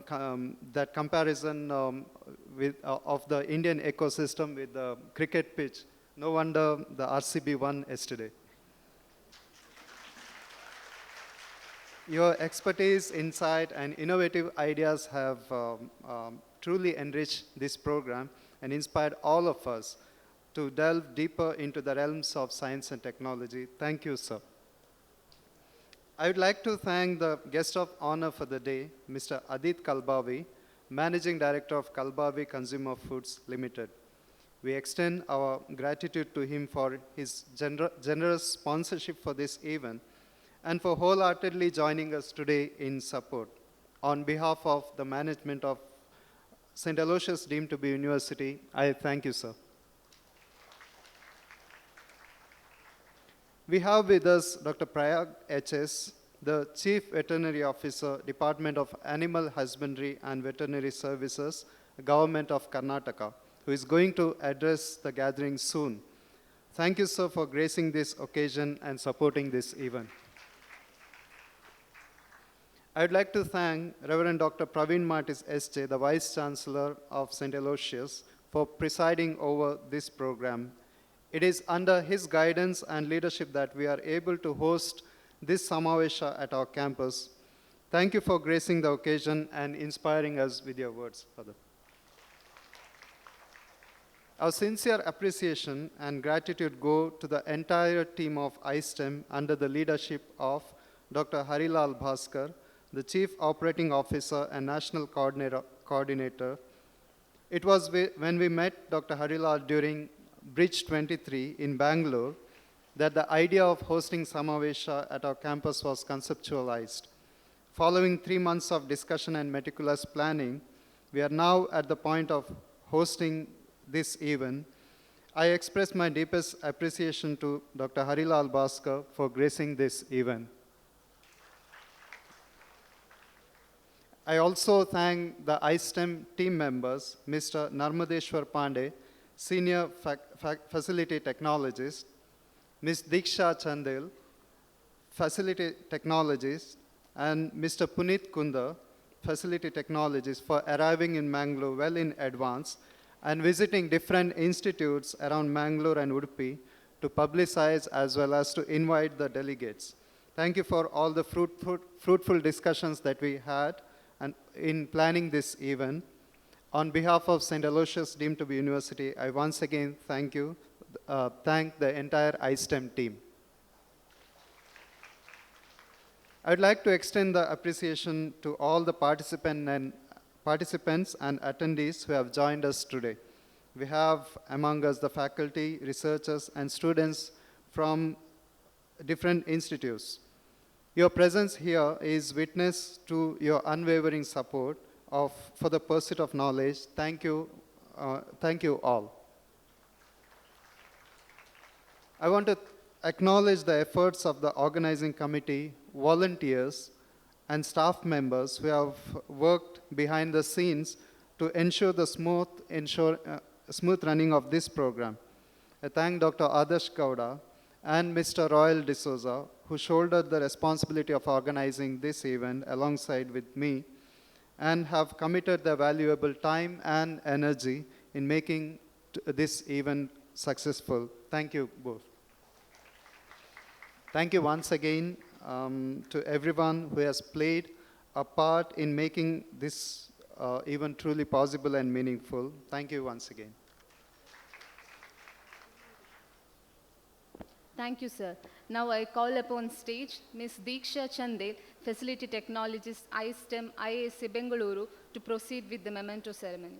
that comparison of the Indian ecosystem with the cricket pitch. No wonder the RCB won yesterday. Your expertise, insight, and innovative ideas have truly enriched this program and inspired all of us to delve deeper into the realms of science and technology. Thank you, sir. I would like to thank the guest of honor for the day, Mr. Adit Kalbavi, Managing Director of Kalbavi Consumer Foods Limited. We extend our gratitude to him for his generous sponsorship for this event and for wholeheartedly joining us today in support. On behalf of the management of St. Aloysius deemed to be University, I thank you, sir. We have with us Dr. Prayag HS, the Chief Veterinary Officer, Department of Animal Husbandry and Veterinary Services, Government of Karnataka, who is going to address the gathering soon. Thank you, sir, for gracing this occasion and supporting this event. I would like to thank Reverend Dr. Praveen Martis SJ, the Vice Chancellor of St. Aloysius, for presiding over this program. It is under his guidance and leadership that we are able to host this Samavesha at our campus. Thank you for gracing the occasion and inspiring us with your words, Father. Our sincere appreciation and gratitude go to the entire team of iSTEM under the leadership of Dr. Harilal Bhaskar, the Chief Operating Officer and National Coordinator. It was when we met Dr. Harilal during Bridge 23 in Bangalore that the idea of hosting Samavesha at our campus was conceptualized. Following 3 months of discussion and meticulous planning, we are now at the point of hosting this event. I express my deepest appreciation to Dr. Harilal Bhaskar for gracing this event. I also thank the iSTEM team members, Mr. Narmadeshwar Pandey, Senior Facility Technologist, Ms. Diksha Chandel, Facility Technologist, and Mr. Puneet Kunda, Facility Technologist, for arriving in Mangalore well in advance and visiting different institutes around Mangalore and Udupi to publicize as well as to invite the delegates. Thank you for all the fruitful discussions that we had and in planning this event. On behalf of St. Aloysius deemed to be University, I once again thank the entire iSTEM team. I would like to extend the appreciation to all the participants and attendees who have joined us today. We have among us the faculty, researchers, and students from different institutes. Your presence here is witness to your unwavering support for the pursuit of knowledge. Thank you all. I want to acknowledge the efforts of the organizing committee, volunteers, and staff members who have worked behind the scenes to ensure the smooth running of this program. I thank Dr. Adarsh Gowda and Mr. Royal D'Souza, who shouldered the responsibility of organizing this event alongside with me and have committed their valuable time and energy in making this event successful. Thank you both. Thank you once again to everyone who has played a part in making this event truly possible and meaningful. Thank you once again. Thank you, sir. Now I call upon stage Ms. Diksha Chandel, Facility Technologist, iSTEM, IISc Bengaluru, to proceed with the memento ceremony.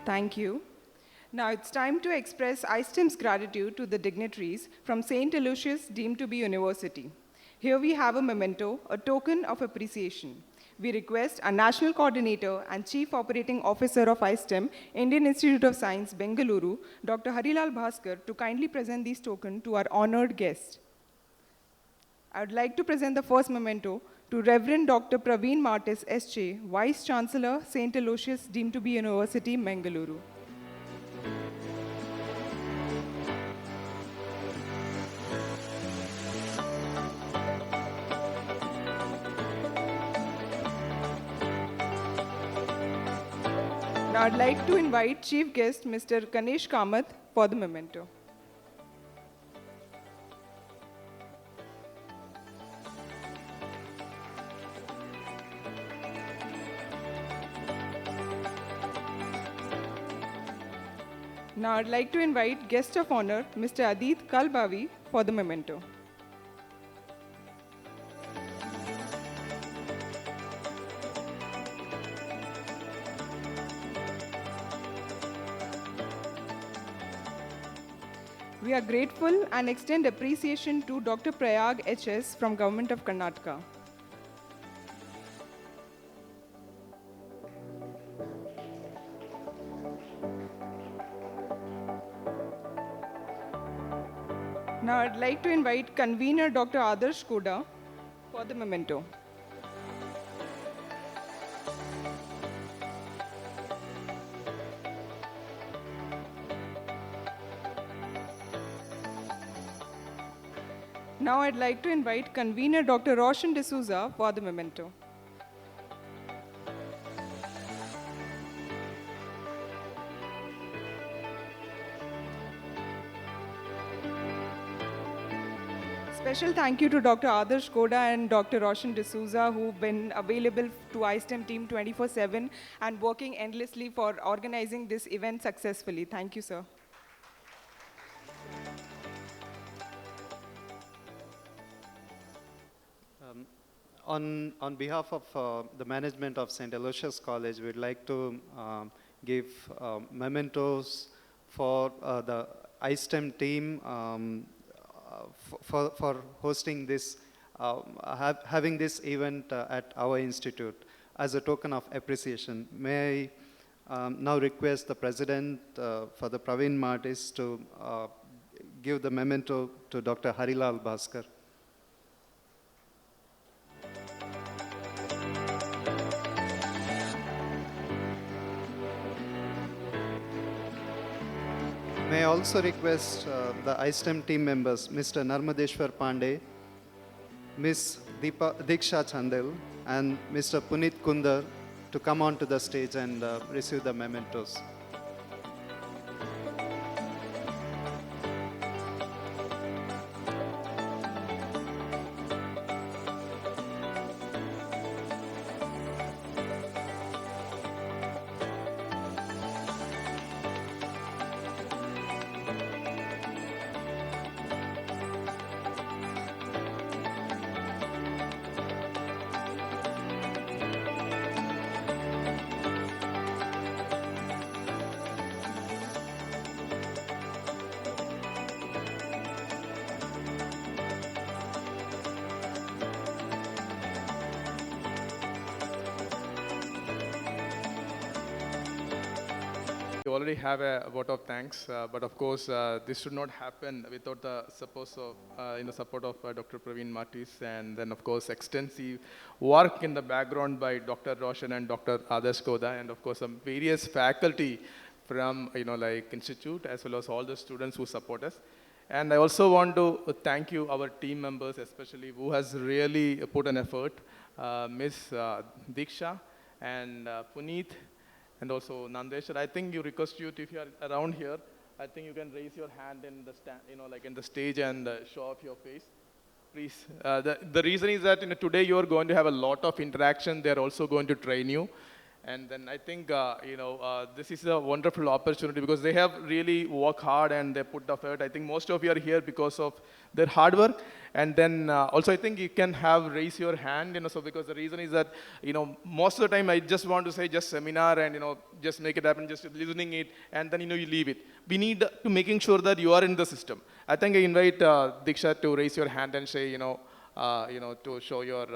Thank you. Now it's time to express iSTEM's gratitude to the dignitaries from St. Aloysius deemed to be University. Here we have a memento, a token of appreciation. We request our National Coordinator and Chief Operating Officer of iSTEM, Indian Institute of Science, Bengaluru, Dr. Harilal Bhaskar, to kindly present these tokens to our honored guest. I would like to present the first memento to Reverend Dr. Praveen Martis, S.J., Vice Chancellor, St. Aloysius deemed to be University, Bengaluru. Now I'd like to invite Chief Guest Mr. Ganesh Kamath for the memento. Now I'd like to invite Guest of Honor Mr. Adit Kalbavi for the memento. We are grateful and extend appreciation to Dr. Prayag H.S. from Government of Karnataka. Now I'd like to invite convener Dr. Adarsh Koda for the memento. Now I'd like to invite convener Dr. Roshan D'Souza for the memento. Special thank you to Dr. Adarsh Koda and Dr. Roshan D'Souza, who've been available to iSTEM team 24/7 and working endlessly for organizing this event successfully. Thank you, sir. On behalf of the management of St. Aloysius College, we'd like to give mementos for the iSTEM team for hosting this, having this event at our institute as a token of appreciation. May I now request the president for the Praveen Martis to give the memento to Dr. Harilal Bhaskar. May I also request the iSTEM team members, Mr. Narmadeshwar Pandey, Ms. Diksha Chandel, and Mr. Puneet Kundar to come onto the stage and receive the mementos. We already have a vote of thanks, but of course, this should not happen without the support of Dr. Praveen Martis, and then of course extensive work in the background by Dr. Roshan and Dr. Adarsh Koda, and of course some various faculty from like institute as well as all the students who support us. And I also want to thank you, our team members, especially who has really put an effort, Ms. Diksha and Puneet, and also Nandeshwar. I think you request you to, if you are around here, I think you can raise your hand in the stand, like in the stage and show off your face. Please. The reason is that today you are going to have a lot of interaction. They are also going to train you. And then I think, this is a wonderful opportunity because they have really worked hard and they put effort. I think most of you are here because of their hard work. And then also I think you can raise your hand, so because the reason is that, most of the time I just want to say just seminar and, just make it happen, just listening it, and then, you leave it. We need to making sure that you are in the system. I think I invite Diksha to raise your hand and say, to show your,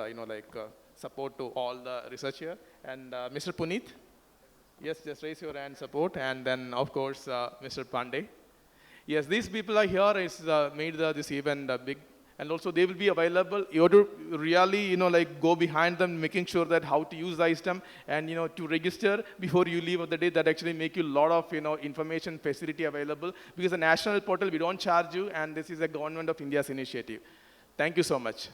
support to all the research here. And Mr. Puneet, yes, just raise your hand, support. And then, of course, Mr. Pandey. Yes, these people are here. It's made this event big. And also, they will be available. You have to really, go behind them, making sure that how to use the iSTEM and, to register before you leave of the day. That actually make you a lot of, information facility available. Because the national portal, we don't charge you. And this is a government of India's initiative. Thank you so much.